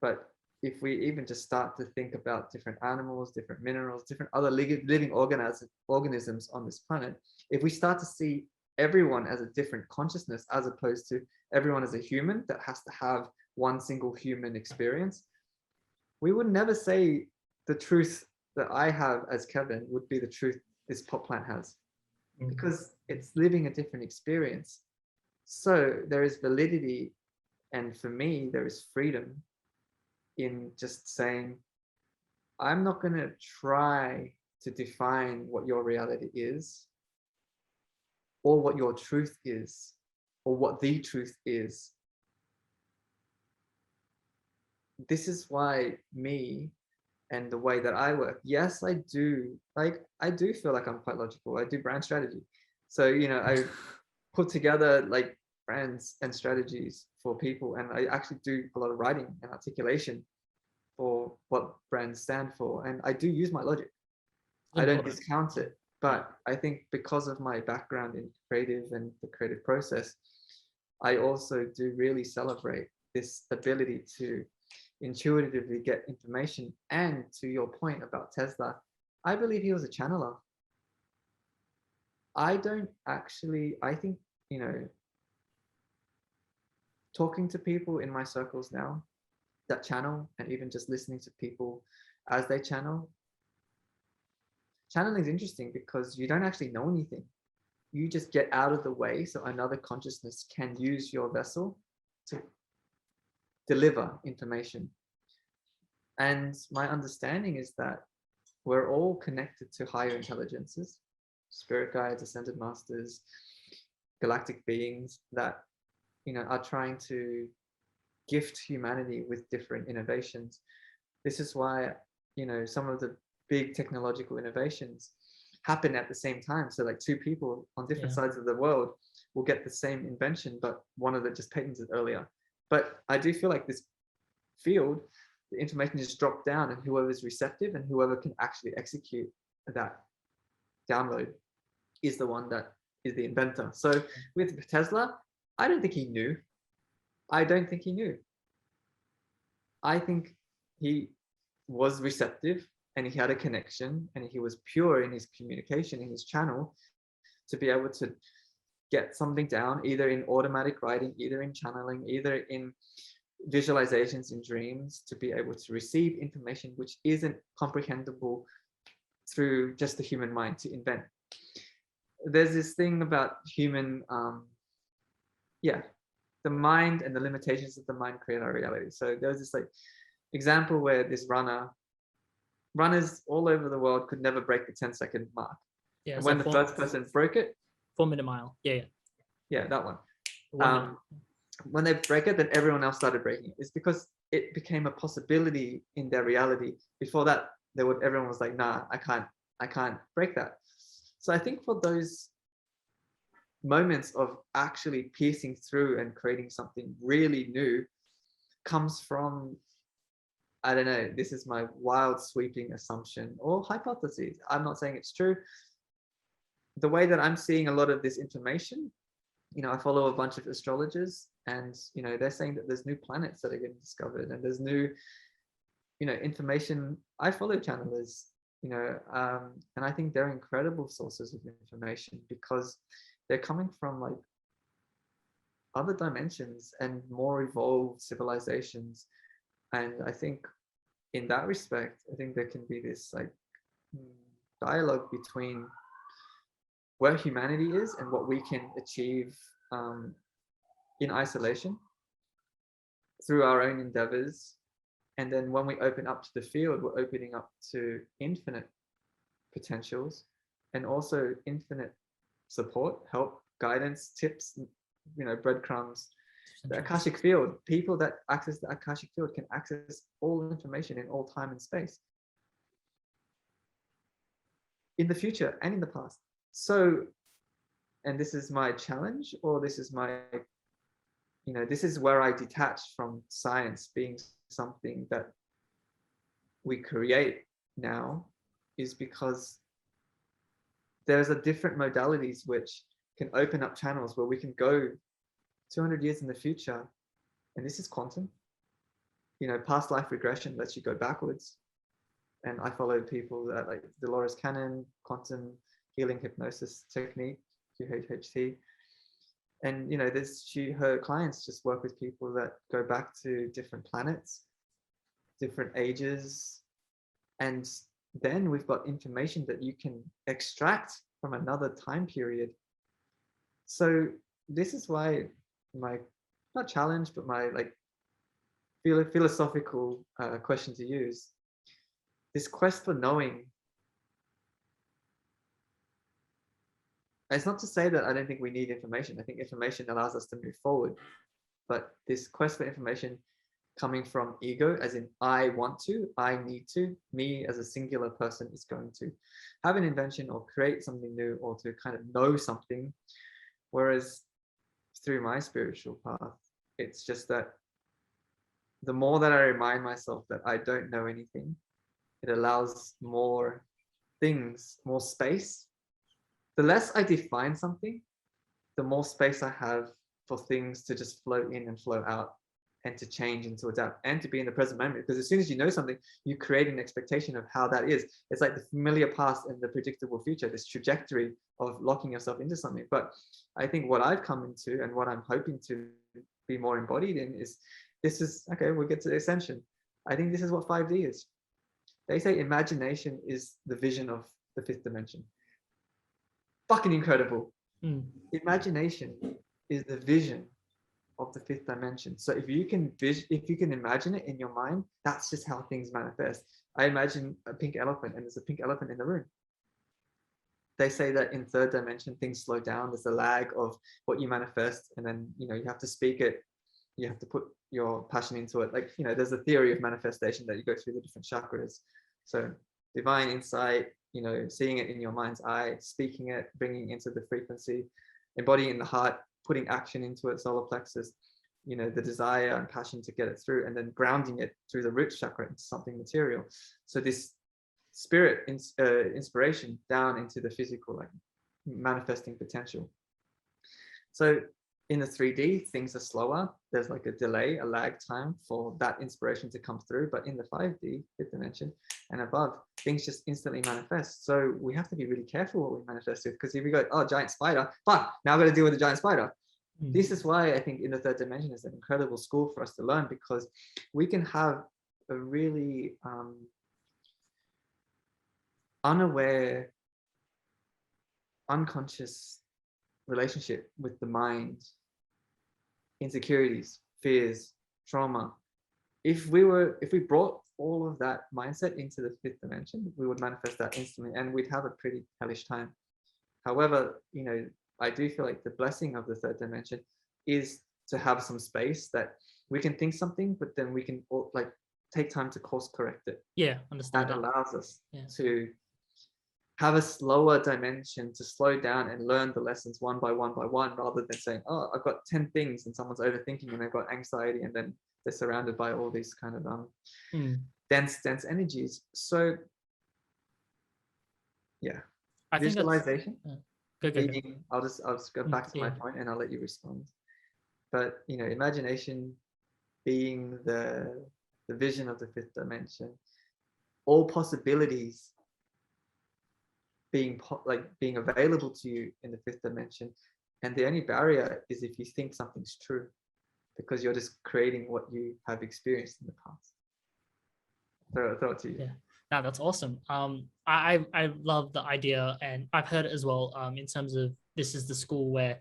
but if we even just start to think about different animals, different minerals, different other living organisms on this planet, if we start to see everyone as a different consciousness, as opposed to everyone as a human that has to have one single human experience, we would never say the truth that I have as Kevin would be the truth this pot plant has, because it's living a different experience. So there is validity, and for me, there is freedom in just saying, I'm not going to try to define what your reality is, or what your truth is, or what the truth is. This is why me and the way that I work, yes, I do feel like I'm quite logical. I do brand strategy. So, I put together like brands and strategies for people, and I actually do a lot of writing and articulation for what brands stand for. And I do use my logic. I don't discount it. But I think because of my background in creative and the creative process, I also do really celebrate this ability to intuitively get information. And to your point about Tesla, I believe he was a channeler. I think, talking to people in my circles now that channel, and even just listening to people as they channel, channeling is interesting because you don't actually know anything. You just get out of the way so another consciousness can use your vessel to deliver information. And my understanding is that we're all connected to higher intelligences, spirit guides, ascended masters, galactic beings that, are trying to gift humanity with different innovations. This is why, some of the big technological innovations happen at the same time. So like two people on different sides of the world will get the same invention, but one of them just patents it earlier. But I do feel like this field, the information is dropped down, and whoever's receptive and whoever can actually execute that download is the one that is the inventor. So with Tesla, I don't think he knew. I don't think he knew. I think he was receptive, and he had a connection, and he was pure in his communication, in his channel, to be able to get something down, either in automatic writing, either in channeling, either in visualizations in dreams, to be able to receive information which isn't comprehensible through just the human mind to invent. There's this thing about human, the mind and the limitations of the mind create our reality. So there's this like example where this runners all over the world could never break the 10-second mark. Yeah, and when the first person broke it, 4-minute mile. Yeah, that one. When they break it, then everyone else started breaking it. It's because it became a possibility in their reality. Before that, everyone was like, nah, I can't break that. So I think for those moments of actually piercing through and creating something really new comes from, I don't know, this is my wild sweeping assumption or hypothesis. I'm not saying it's true. The way that I'm seeing a lot of this information, I follow a bunch of astrologers, and, they're saying that there's new planets that are getting discovered, and there's new, information. I follow channelers, and I think they're incredible sources of information because they're coming from like other dimensions and more evolved civilizations. And I think in that respect, I think there can be this like dialogue between where humanity is and what we can achieve in isolation through our own endeavors. And then when we open up to the field, we're opening up to infinite potentials, and also infinite support, help, guidance, tips, breadcrumbs. The Akashic field, people that access the Akashic field can access all information in all time and space, in the future and in the past. So, and this is my challenge, or this is my, this is where I detach from science being something that we create now, is because there's a different modalities which can open up channels where we can go 200 years in the future. And this is quantum. Past life regression lets you go backwards. And I follow people that like Dolores Cannon, quantum healing hypnosis technique, QHHT. And her clients just work with people that go back to different planets, different ages, and then we've got information that you can extract from another time period. So this is why my, not challenge, but my like philosophical question to use. This quest for knowing, it's not to say that I don't think we need information. I think information allows us to move forward. But this quest for information coming from ego, as in I want to, I need to, me as a singular person is going to have an invention or create something new or to kind of know something. Whereas through my spiritual path, it's just that the more that I remind myself that I don't know anything, it allows more things, more space. The less I define something, the more space I have for things to just flow in and flow out and to change and to adapt and to be in the present moment. Because as soon as you know something, you create an expectation of how that is. It's like the familiar past and the predictable future, this trajectory of locking yourself into something. But I think what I've come into and what I'm hoping to be more embodied in is, this is, okay, we'll get to the ascension. I think this is what 5D is. They say imagination is the vision of the fifth dimension. Fucking incredible. Imagination is the vision of the fifth dimension. So if you can imagine it in your mind, that's just how things manifest. I imagine a pink elephant and there's a pink elephant in the room. They say that in third dimension, things slow down. There's a lag of what you manifest, and then you have to speak it. You have to put your passion into it. Like, there's a theory of manifestation that you go through the different chakras. So divine insight, seeing it in your mind's eye, speaking it, bringing it into the frequency, embodying it in the heart, putting action into it, solar plexus, the desire and passion to get it through, and then grounding it through the root chakra into something material. So this spirit inspiration down into the physical, like manifesting potential. So in the 3D, things are slower. There's like a delay, a lag time for that inspiration to come through. But in the 5D, fifth dimension and above, things just instantly manifest. So we have to be really careful what we manifest with, because if we go, oh, giant spider, fuck, now I've got to deal with a giant spider. This is why I think in the third dimension is an incredible school for us to learn, because we can have a really unaware, unconscious relationship with the mind, insecurities, fears, trauma. If we brought all of that mindset into the fifth dimension, we would manifest that instantly and we'd have a pretty hellish time. However, I do feel like the blessing of the third dimension is to have some space that we can think something, but then we can take time to course correct it. Yeah, understand. That allows us to have a slower dimension, to slow down and learn the lessons one by one, rather than saying, oh, I've got 10 things and someone's overthinking and they've got anxiety and then they're surrounded by all these kind of dense energies. So yeah, I visualization. Go. I'll just go back to my point and I'll let you respond. But imagination being the vision of the fifth dimension, all possibilities being available to you in the fifth dimension, and the only barrier is if you think something's true, because you're just creating what you have experienced in the past. Throw it to you. Yeah, no, that's awesome. I love the idea, and I've heard it as well. In terms of, this is the school where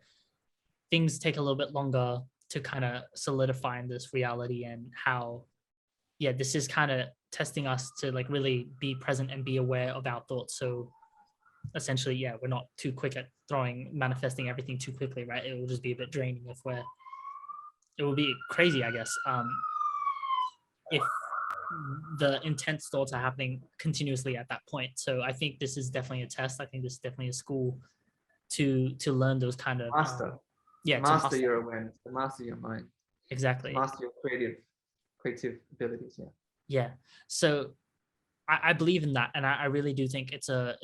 things take a little bit longer to kind of solidify in this reality, and how, this is kind of testing us to like really be present and be aware of our thoughts. So essentially, we're not too quick at manifesting everything too quickly, right? It will just be a bit draining it will be crazy, I guess, if the intense thoughts are happening continuously at that point. So I think this is definitely a test. I think this is definitely a school to learn those kind of master your awareness, to master your mind, exactly, master your creative abilities. So I believe in that, and I really do think it's a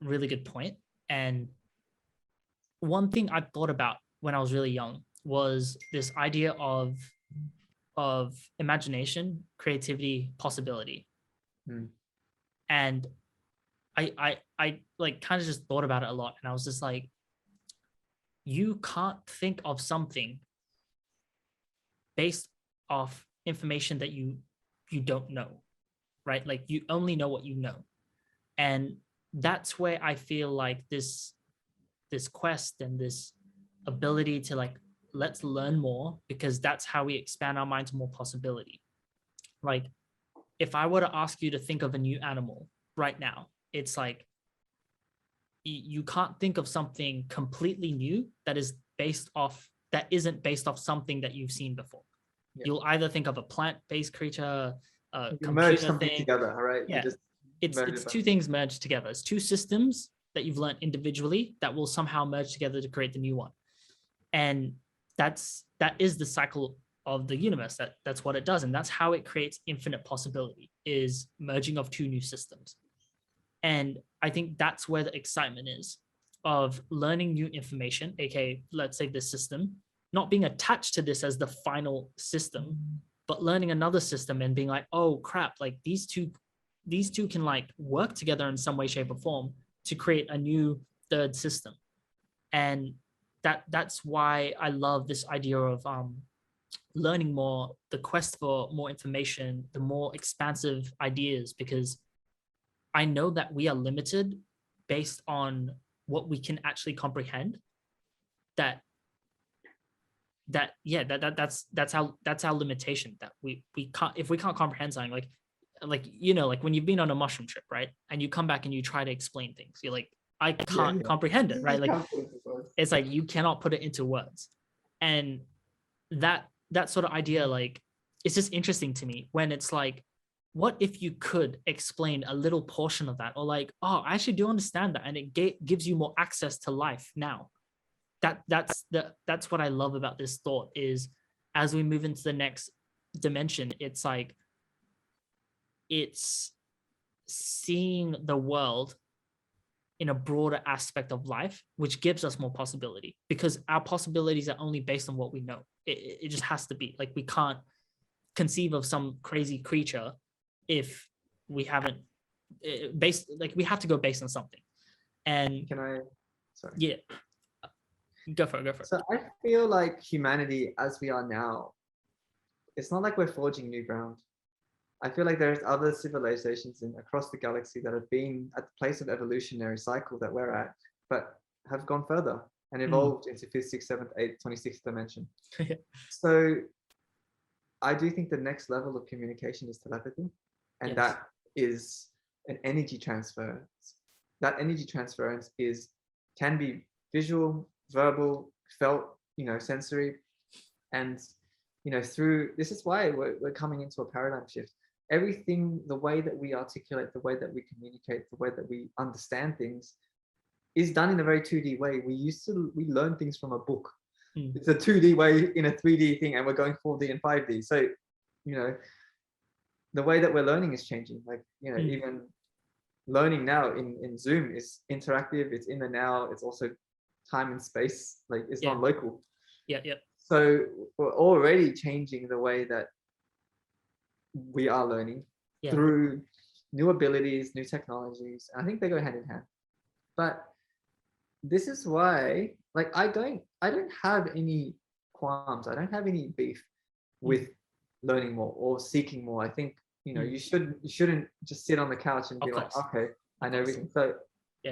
really good point. And one thing I thought about when I was really young was this idea of imagination, creativity, possibility. And I like kind of just thought about it a lot, and I was just like, you can't think of something based off information that you don't know, right? Like, you only know what you know. And that's where I feel like this quest and this ability to like let's learn more, because that's how we expand our mind to more possibility. Like, if I were to ask you to think of a new animal right now, it's like you can't think of something completely new that isn't based off something that you've seen before. Yeah. You'll either think of a plant-based creature, a You merge computer something thing. together, all right? Yeah, You just it's two things merged together. It's two systems that you've learned individually that will somehow merge together to create the new one. And that is the cycle of the universe. That's what it does, and that's how it creates infinite possibility, is merging of two new systems. And I think that's where the excitement is, of learning new information, aka let's say this system, not being attached to this as the final system, but learning another system and being like, oh crap, like these two can like work together in some way, shape, or form to create a new third system. And that's why I love this idea of learning more, the quest for more information, the more expansive ideas, because I know that we are limited based on what we can actually comprehend. That's our limitation, that we can't, if we can't comprehend something, like like when you've been on a mushroom trip, right, and you come back and you try to explain things, you're like, I can't comprehend it, right? Like, it's like you cannot put it into words. And that sort of idea, like, it's just interesting to me, when it's like, what if you could explain a little portion of that, or like, oh, I actually do understand that, and it gives you more access to life now. That's what I love about this thought, is as we move into the next dimension, it's like, it's seeing the world in a broader aspect of life, which gives us more possibility, because our possibilities are only based on what we know. It just has to be like, we can't conceive of some crazy creature if we haven't based, like, we have to go based on something. And Can I? Sorry. yeah, go for it. So I feel like humanity, as we are now, it's not like we're forging new ground. I feel like there's other civilizations across the galaxy that have been at the place of evolutionary cycle that we're at, but have gone further and evolved into 5th, 6th, 7th, 8th, 26th dimension. So I do think the next level of communication is telepathy, and that is an energy transfer. That energy transference can be visual, verbal, felt, sensory, and through this is why we're coming into a paradigm shift. Everything, the way that we articulate, the way that we communicate, the way that we understand things, is done in a very 2D way. We learn things from a book. It's a 2D way in a 3D thing, and we're going 4D and 5D. So, the way that we're learning is changing. Like, even learning now in Zoom is interactive. It's in the now. It's also time and space. Like, it's not local. Yeah. So we're already changing the way that we are learning through new abilities, new technologies. I think they go hand in hand. But this is why, like, I don't have any qualms. I don't have any beef with learning more or seeking more. I think, you shouldn't just sit on the couch and be like, okay, I know everything. So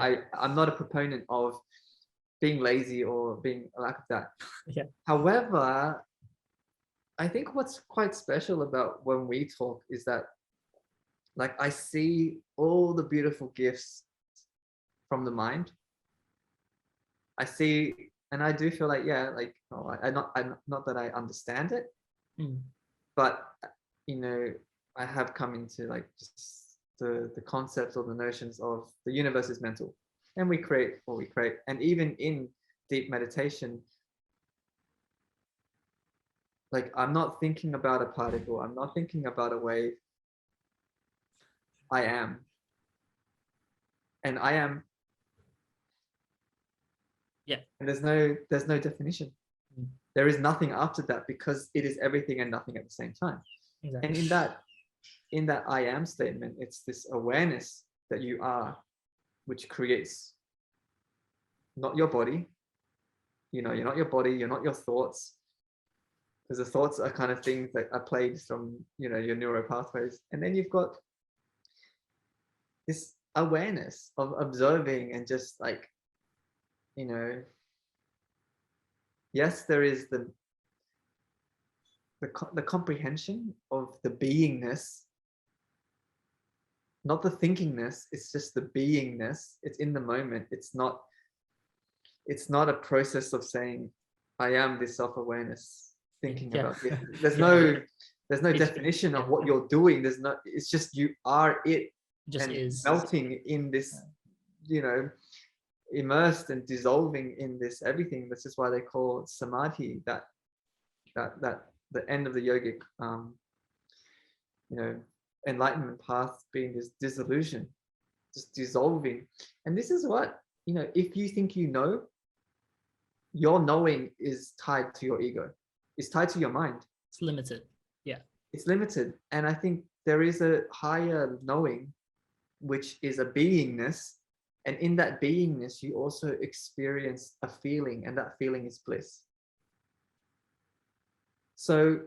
I'm not a proponent of being lazy or being a lack of that. However, I think what's quite special about when we talk is that, like, I see all the beautiful gifts from the mind. I see, and I do feel like, I'm not that I understand it, but I have come into, like, just the concepts or the notions of the universe is mental, and we create what we create. And even in deep meditation, like, I'm not thinking about a particle. I'm not thinking about a wave. I am. And I am. Yeah. And there's no definition. There is nothing after that, because it is everything and nothing at the same time. Exactly. And in that I am statement, it's this awareness that you are, which creates not your body. You're not your body. You're not your thoughts. Because the thoughts are kind of things that are plagues from, your neural pathways. And then you've got this awareness of observing and just, like, yes, there is the comprehension of the beingness, not the thinkingness. It's just the beingness. It's in the moment. It's not a process of saying, I am this self-awareness, thinking Yeah. about it. There's Yeah. no It's- definition of yeah. what you're doing. It's just you are it, Just and is. melting in this, immersed and dissolving in this everything. This is why they call samadhi that the end of the yogic enlightenment path being this dissolution, just dissolving. And this is what, if you think your knowing is tied to your ego, it's tied to your mind. It's limited. Yeah. It's limited. And I think there is a higher knowing, which is a beingness. And in that beingness, you also experience a feeling, and that feeling is bliss. So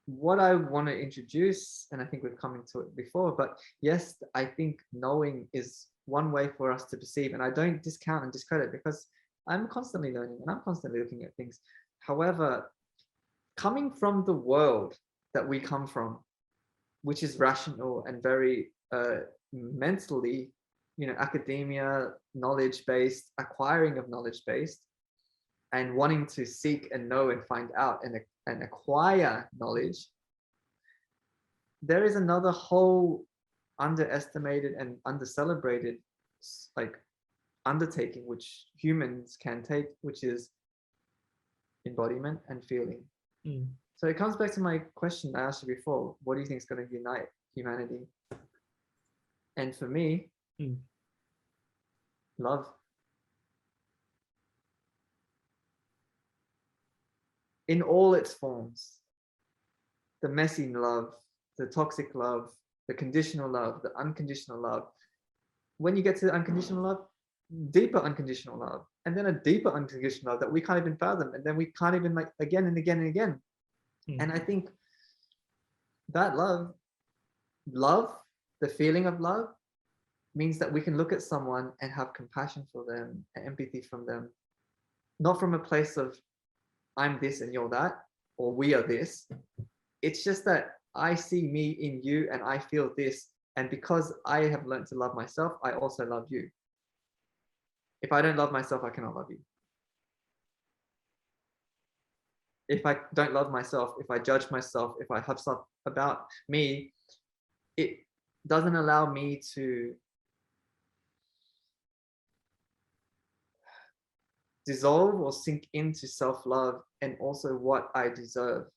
what I want to introduce, and I think we've come into it before, but yes, I think knowing is one way for us to perceive. And I don't discount and discredit, because I'm constantly learning and I'm constantly looking at things. However, coming from the world that we come from, which is rational and very mentally, academia, knowledge-based, acquiring of knowledge-based, and wanting to seek and know and find out and acquire knowledge, there is another whole underestimated and undercelebrated undertaking which humans can take, which is embodiment and feeling. So it comes back to my question I asked you before: what do you think is going to unite humanity? And for me, love. In all its forms. The messy love, the toxic love, the conditional love, the unconditional love. When you get to the unconditional love, deeper unconditional love, and then a deeper unconditional love that we can't even fathom, and then we can't even again and again and again. And I think that love, the feeling of love, means that we can look at someone and have compassion for them, and empathy from them, not from a place of I'm this and you're that, or we are this. It's just that I see me in you and I feel this. And because I have learned to love myself, I also love you. If I don't love myself, I cannot love you. If I don't love myself, if I judge myself, if I have stuff about me, it doesn't allow me to dissolve or sink into self-love and also what I deserve.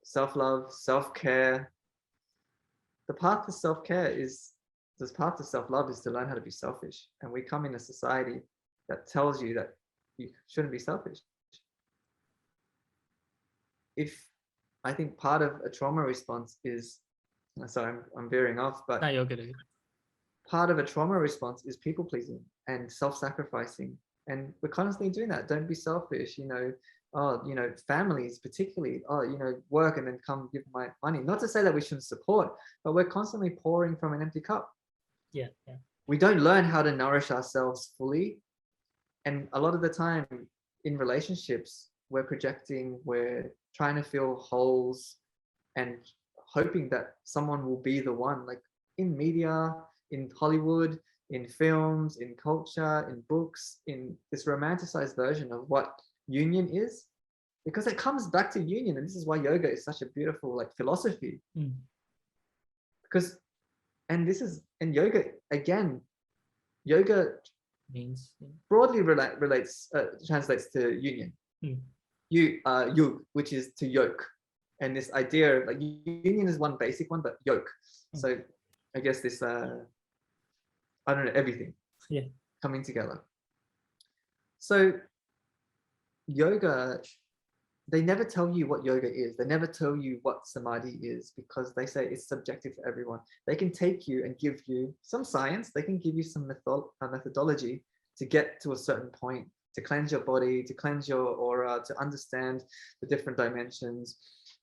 Self-love, self-care. The path to self-care is, this path to self-love is to learn how to be selfish. And we come in a society that tells you that you shouldn't be selfish. If I think part of a trauma response is, sorry, I'm veering off, but No, you're good. part of a trauma response is people pleasing and self-sacrificing. And we're constantly doing that. Don't be selfish, families particularly, work and then come give my money. Not to say that we shouldn't support, but we're constantly pouring from an empty cup. Yeah. We don't learn how to nourish ourselves fully. And a lot of the time in relationships, we're projecting, we're trying to fill holes and hoping that someone will be the one, like in media, in Hollywood, in films, in culture, in books, in this romanticized version of what union is, because it comes back to union. And this is why yoga is such a beautiful philosophy. Because, and yoga, again, yoga Means broadly translates to union. Yug, which is to yoke. And this idea of union is one basic one, but yoke. So I guess this, I don't know, everything coming together. So yoga, they never tell you what yoga is. They never tell you what samadhi is, because they say it's subjective for everyone. They can take you and give you some science. They can give you some methodology to get to a certain point, to cleanse your body, to cleanse your aura, to understand the different dimensions,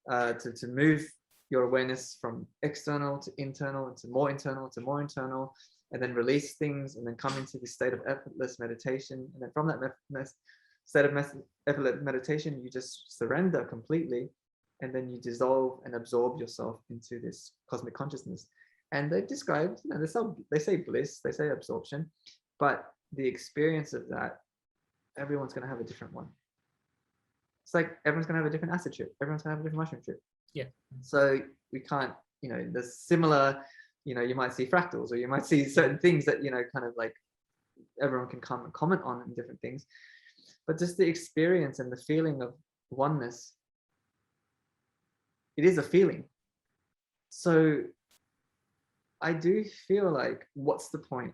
to move your awareness from external to internal, and to more internal, and then release things, and then come into this state of effortless meditation. And then from that state of meditation, you just surrender completely, and then you dissolve and absorb yourself into this cosmic consciousness. And they've described, they say bliss, they say absorption, but the experience of that, everyone's going to have a different one. It's like everyone's going to have a different acid trip. Everyone's going to have a different mushroom trip. Yeah. So we can't, there's similar, you might see fractals, or you might see certain things that, kind of like everyone can come and comment on in different things. But just the experience and the feeling of oneness, it is a feeling. So I do feel like, what's the point?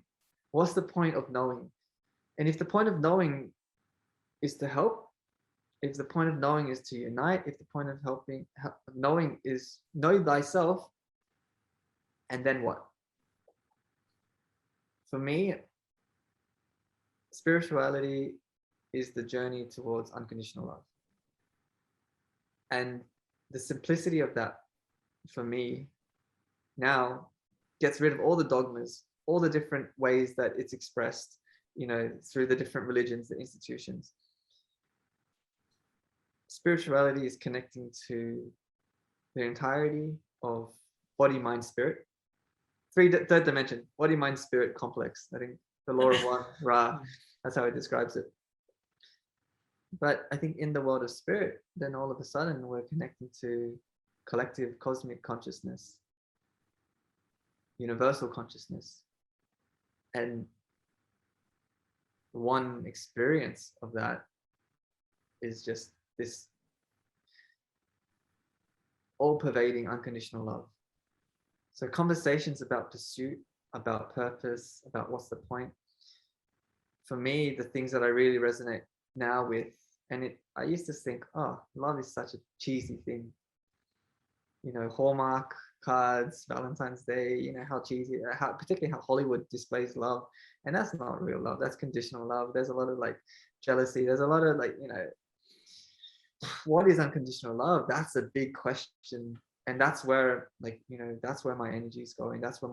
What's the point of knowing? And if the point of knowing is to help, if the point of knowing is to unite, if the point of knowing is know thyself, and then what? For me, spirituality is the journey towards unconditional love. And the simplicity of that, for me, now gets rid of all the dogmas, all the different ways that it's expressed, through the different religions, the institutions. Spirituality is connecting to the entirety of body, mind, spirit. Third dimension, body, mind, spirit complex. I think the law of one, Ra, that's how it describes it. But I think in the world of spirit, then all of a sudden we're connecting to collective cosmic consciousness, universal consciousness. And one experience of that is just this all-pervading unconditional love. So conversations about pursuit, about purpose, about what's the point. For me, the things that I really resonate now with, and I used to think, oh, love is such a cheesy thing. Hallmark cards, Valentine's Day, how cheesy, particularly how Hollywood displays love. And that's not real love. That's conditional love. There's a lot of like jealousy. There's a lot of like, what is unconditional love? That's a big question. And that's where that's where my energy is going. That's what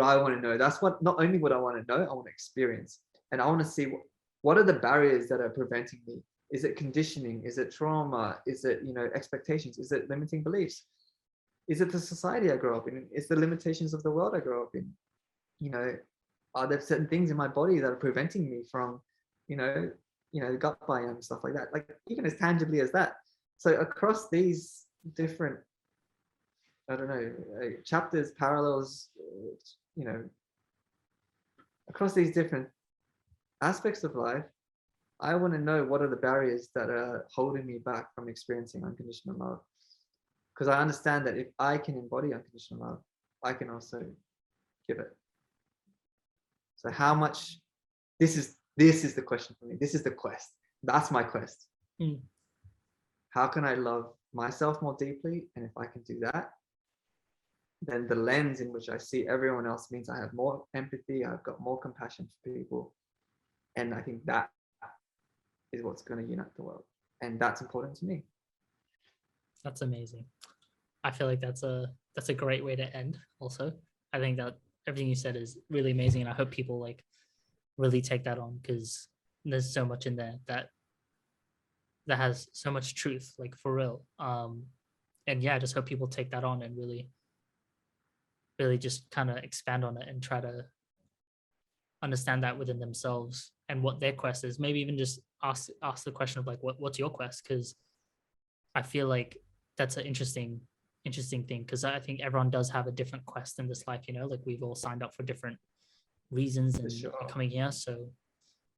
I want to know. That's not only what I want to know, I want to experience. And I want to see what are the barriers that are preventing me? Is it conditioning? Is it trauma? Is it, expectations? Is it limiting beliefs? Is it the society I grew up in? Is the limitations of the world I grew up in? Are there certain things in my body that are preventing me from, gut biome and stuff like that? Like even as tangibly as that. So across these different, chapters, parallels, across these different aspects of life, I want to know what are the barriers that are holding me back from experiencing unconditional love. Because I understand that if I can embody unconditional love, I can also give it. So how much, this is the question for me. This is the quest. That's my quest. How can I love myself more deeply? And if I can do that, then the lens in which I see everyone else means I have more empathy. I've got more compassion for people. And I think that is what's going to unite the world. And that's important to me. That's amazing. I feel like that's a great way to end also. I think that everything you said is really amazing. And I hope people like really take that on, because there's so much in there that has so much truth, like for real. And yeah, I just hope people take that on and really just kind of expand on it and try to understand that within themselves and what their quest is. Maybe even just ask the question of like, what's your quest? Because I feel like that's an interesting thing, because I think everyone does have a different quest in this life, like we've all signed up for different reasons and coming here. So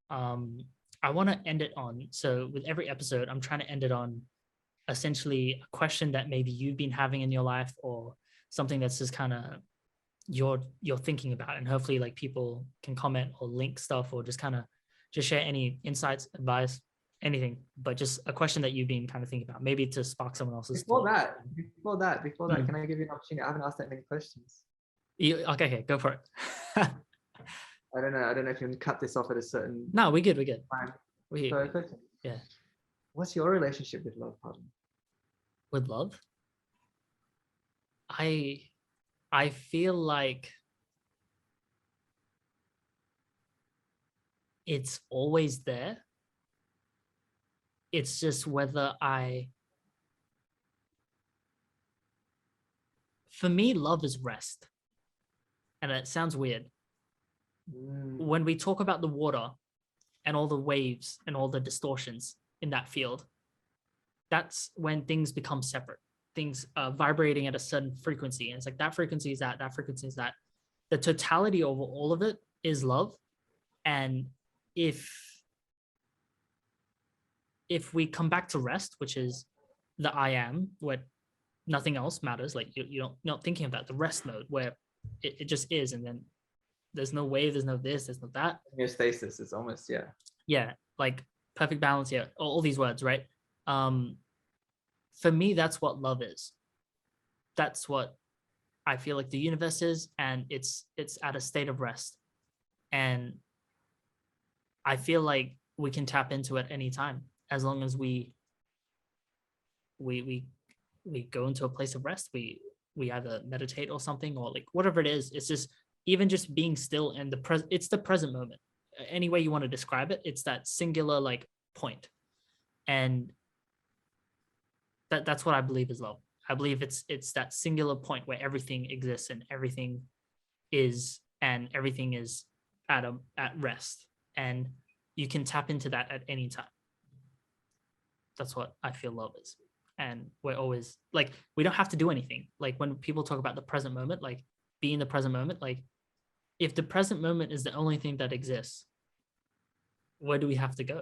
I want to end it on, so with every episode I'm trying to end it on essentially a question that maybe you've been having in your life, or something that's just kind of you're thinking about, and hopefully like people can comment or link stuff, or just kind of just share any insights, advice, anything, but just a question that you've been kind of thinking about, maybe to spark someone else's Before that, can I give you an opportunity? I haven't asked that many questions. Okay, go for it. I don't know if you can cut this off at a certain No, we're good time. Yeah. What's your relationship with love, pardon? With love, I feel like it's always there, It's just whether for me, love is rest. And it sounds weird. Mm. When we talk about the water and all the waves and all the distortions in that field, that's when things become separate. Things vibrating at a certain frequency. And it's like that frequency is that frequency is that. The totality of all of it is love. And if we come back to rest, which is the I am, where nothing else matters, like you're not thinking of that, the rest mode where it just is, and then there's no wave, there's no this, there's no that. Homeostasis is almost, yeah. Yeah, like perfect balance, yeah, all these words, right? For me, that's what love is. That's what I feel like the universe is, and it's at a state of rest. And I feel like we can tap into it anytime as long as we go into a place of rest. We either meditate or something, or like whatever it is. It's just even just being still in the present. It's the present moment. Any way you want to describe it, it's that singular like point. And that's what I believe is love. I believe it's that singular point where everything exists and everything is at rest, and you can tap into that at any time. That's what I feel love is. And we're always like, we don't have to do anything. Like when people talk about the present moment, like be in the present moment, like if the present moment is the only thing that exists, where do we have to go?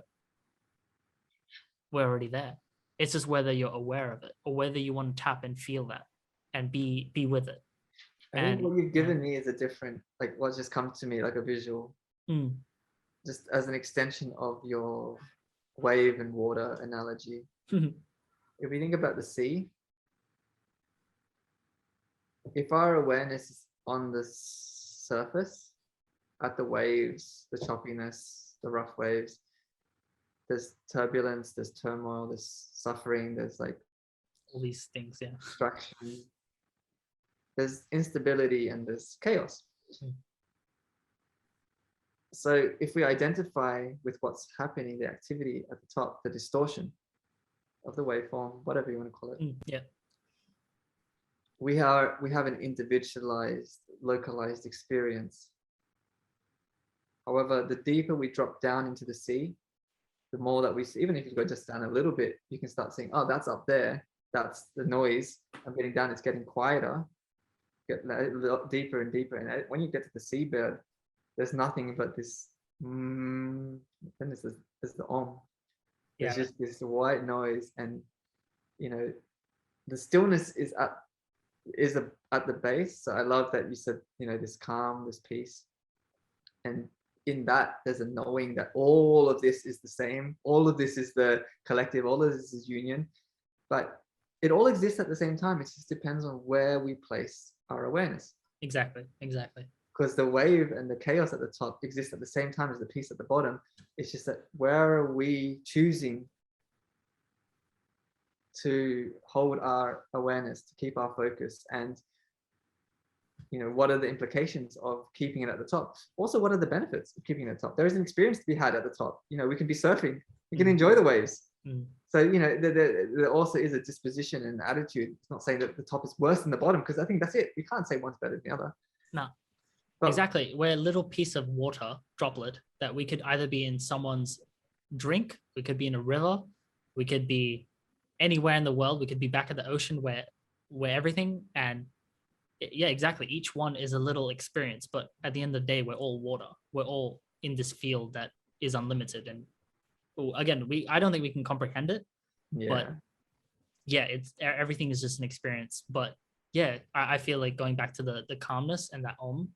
We're already there. It's just whether you're aware of it or whether you want to tap and feel that and be with it. I think what you've given me is a different, like what's just come to me like a visual, just as an extension of your wave and water analogy. If we think about the sea, if our awareness is on the surface, at the waves, the choppiness, the rough waves, there's turbulence, there's turmoil, there's suffering, there's like all these things, yeah, distraction, there's instability, and there's chaos. So if we identify with what's happening, the activity at the top, the distortion of the waveform, whatever you want to call it, yeah, we have an individualized, localized experience. However, the deeper we drop down into the sea, the more that we see, even if you go just down a little bit, you can start seeing, oh, that's up there. That's the noise. I'm getting down, it's getting quieter, get a little deeper and deeper. And when you get to the seabed, there's nothing but this, then there's the om. There's just this white noise. And, you know, the stillness is at the base. So I love that you said, you know, this calm, this peace. And in that, there's a knowing that all of this is the same. All of this is the collective. All of this is union. But it all exists at the same time. It just depends on where we place our awareness. Exactly. Because the wave and the chaos at the top exist at the same time as the peace at the bottom. It's just that where are we choosing to hold our awareness, to keep our focus, and you know, what are the implications of keeping it at the top? Also, what are the benefits of keeping it at the top? There is an experience to be had at the top. You know, we can be surfing, we can enjoy the waves. So, you know, there also is a disposition and attitude. It's not saying that the top is worse than the bottom, because I think that's it. We can't say one's better than the other. No, exactly. We're a little piece of water droplet that we could either be in someone's drink, we could be in a river, we could be anywhere in the world, we could be back at the ocean where everything, and yeah, exactly. Each one is a little experience, but at the end of the day, we're all water. We're all in this field that is unlimited. And again, I don't think we can comprehend it, but yeah, it's everything is just an experience. But yeah, I feel like going back to the calmness and that om,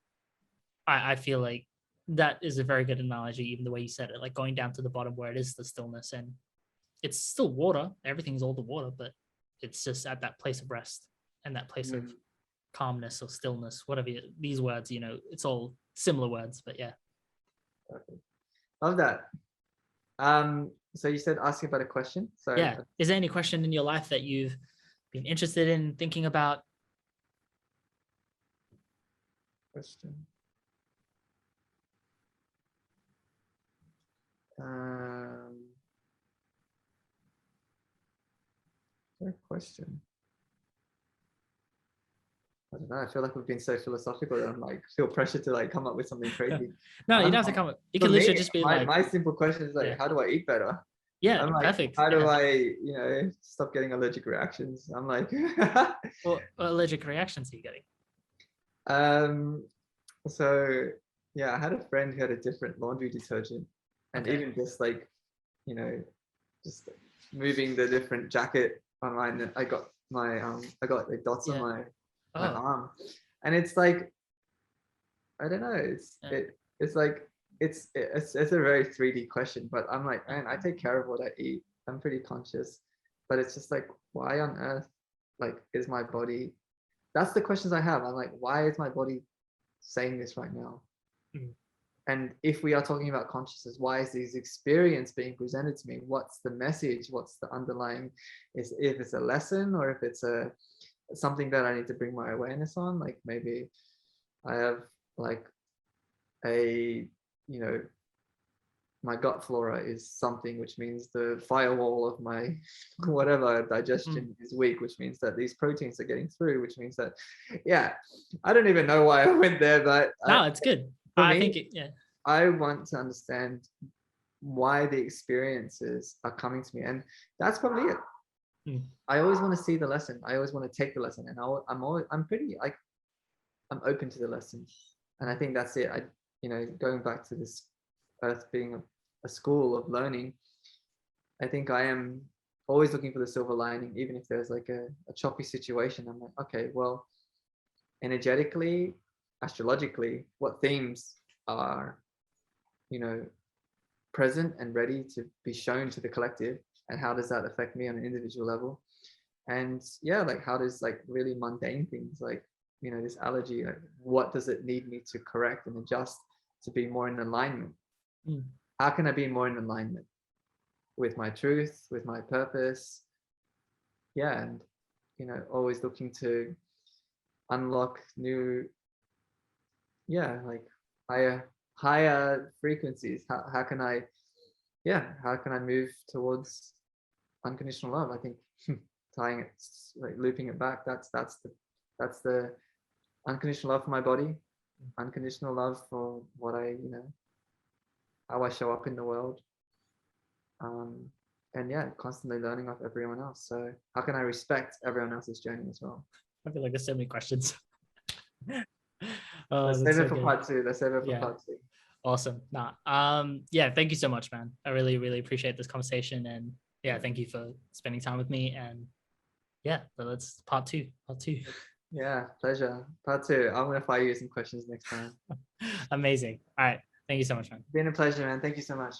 I feel like that is a very good analogy, even the way you said it, like going down to the bottom where it is the stillness, and it's still water. Everything's all the water, but it's just at that place of rest and that place of calmness or stillness, whatever these words, you know, it's all similar words, but yeah. Perfect. Love that. So you said asking about a question. So yeah, is there any question in your life that you've been interested in thinking about? Question. Great question. I don't know. I feel like we've been so philosophical that I'm like feel pressure to like come up with something crazy. No, you I'm don't have to like, come. You for can literally me, just be my, like, my simple question is like, yeah. how do I eat better? Yeah, I'm like, perfect. how do Yeah. I, you know, stop getting allergic reactions? I'm like, What allergic reactions are you getting? so yeah, I had a friend who had a different laundry detergent, and Okay. even just like, you know, just moving the different jacket on mine, I got like dots on Yeah. my Oh, arm, and it's like, I don't know, yeah. it's like it's a very 3D question, but I'm like, man, I Okay. take care of what I eat. I'm pretty conscious, but it's just like, why on earth, like, is my body? That's the questions I have. I'm like, why is my body saying this right now? Mm. And if we are talking about consciousness, why is this experience being presented to me? What's the message? What's the underlying? Is if it's a lesson or if it's a something that I need to bring my awareness on? Like maybe I have like a, you know, my gut flora is something, which means the firewall of my whatever digestion is weak, which means that these proteins are getting through, which means that, yeah, I don't even know why I went there, but No, it's good. for I me, think yeah. I want to understand why the experiences are coming to me, and that's probably it. Mm. I always want to see the lesson. I always want to take the lesson, and I'm pretty like, I'm open to the lesson, and I think that's it. I, you know, going back to this earth being a school of learning, I think I am always looking for the silver lining, even if there's like a choppy situation. I'm like, okay, well, energetically, astrologically, what themes are, you know, present and ready to be shown to the collective, and how does that affect me on an individual level? And yeah, like how does like really mundane things like, you know, this allergy, like what does it need me to correct and adjust to be more in alignment? Mm. How can I be more in alignment with my truth, with my purpose? Yeah, and you know, always looking to unlock new, yeah, like higher frequencies. How can I, yeah, how can I move towards unconditional love? I think tying it, like looping it back, that's the unconditional love for my body, unconditional love for what I, you know, how I show up in the world, um, and yeah, constantly learning off everyone else. So how can I respect everyone else's journey as well? I feel like there's so many questions. Oh, Let's that's save it so for good. part two. Let's save it for Yeah. part two. Awesome. Nah. Yeah, thank you so much, man. I really, really appreciate this conversation. And yeah, thank you for spending time with me. And yeah, but let's part two. Part two. Yeah, pleasure. Part two. I'm gonna fire you some questions next time. Amazing. All right. Thank you so much, man. Been a pleasure, man. Thank you so much.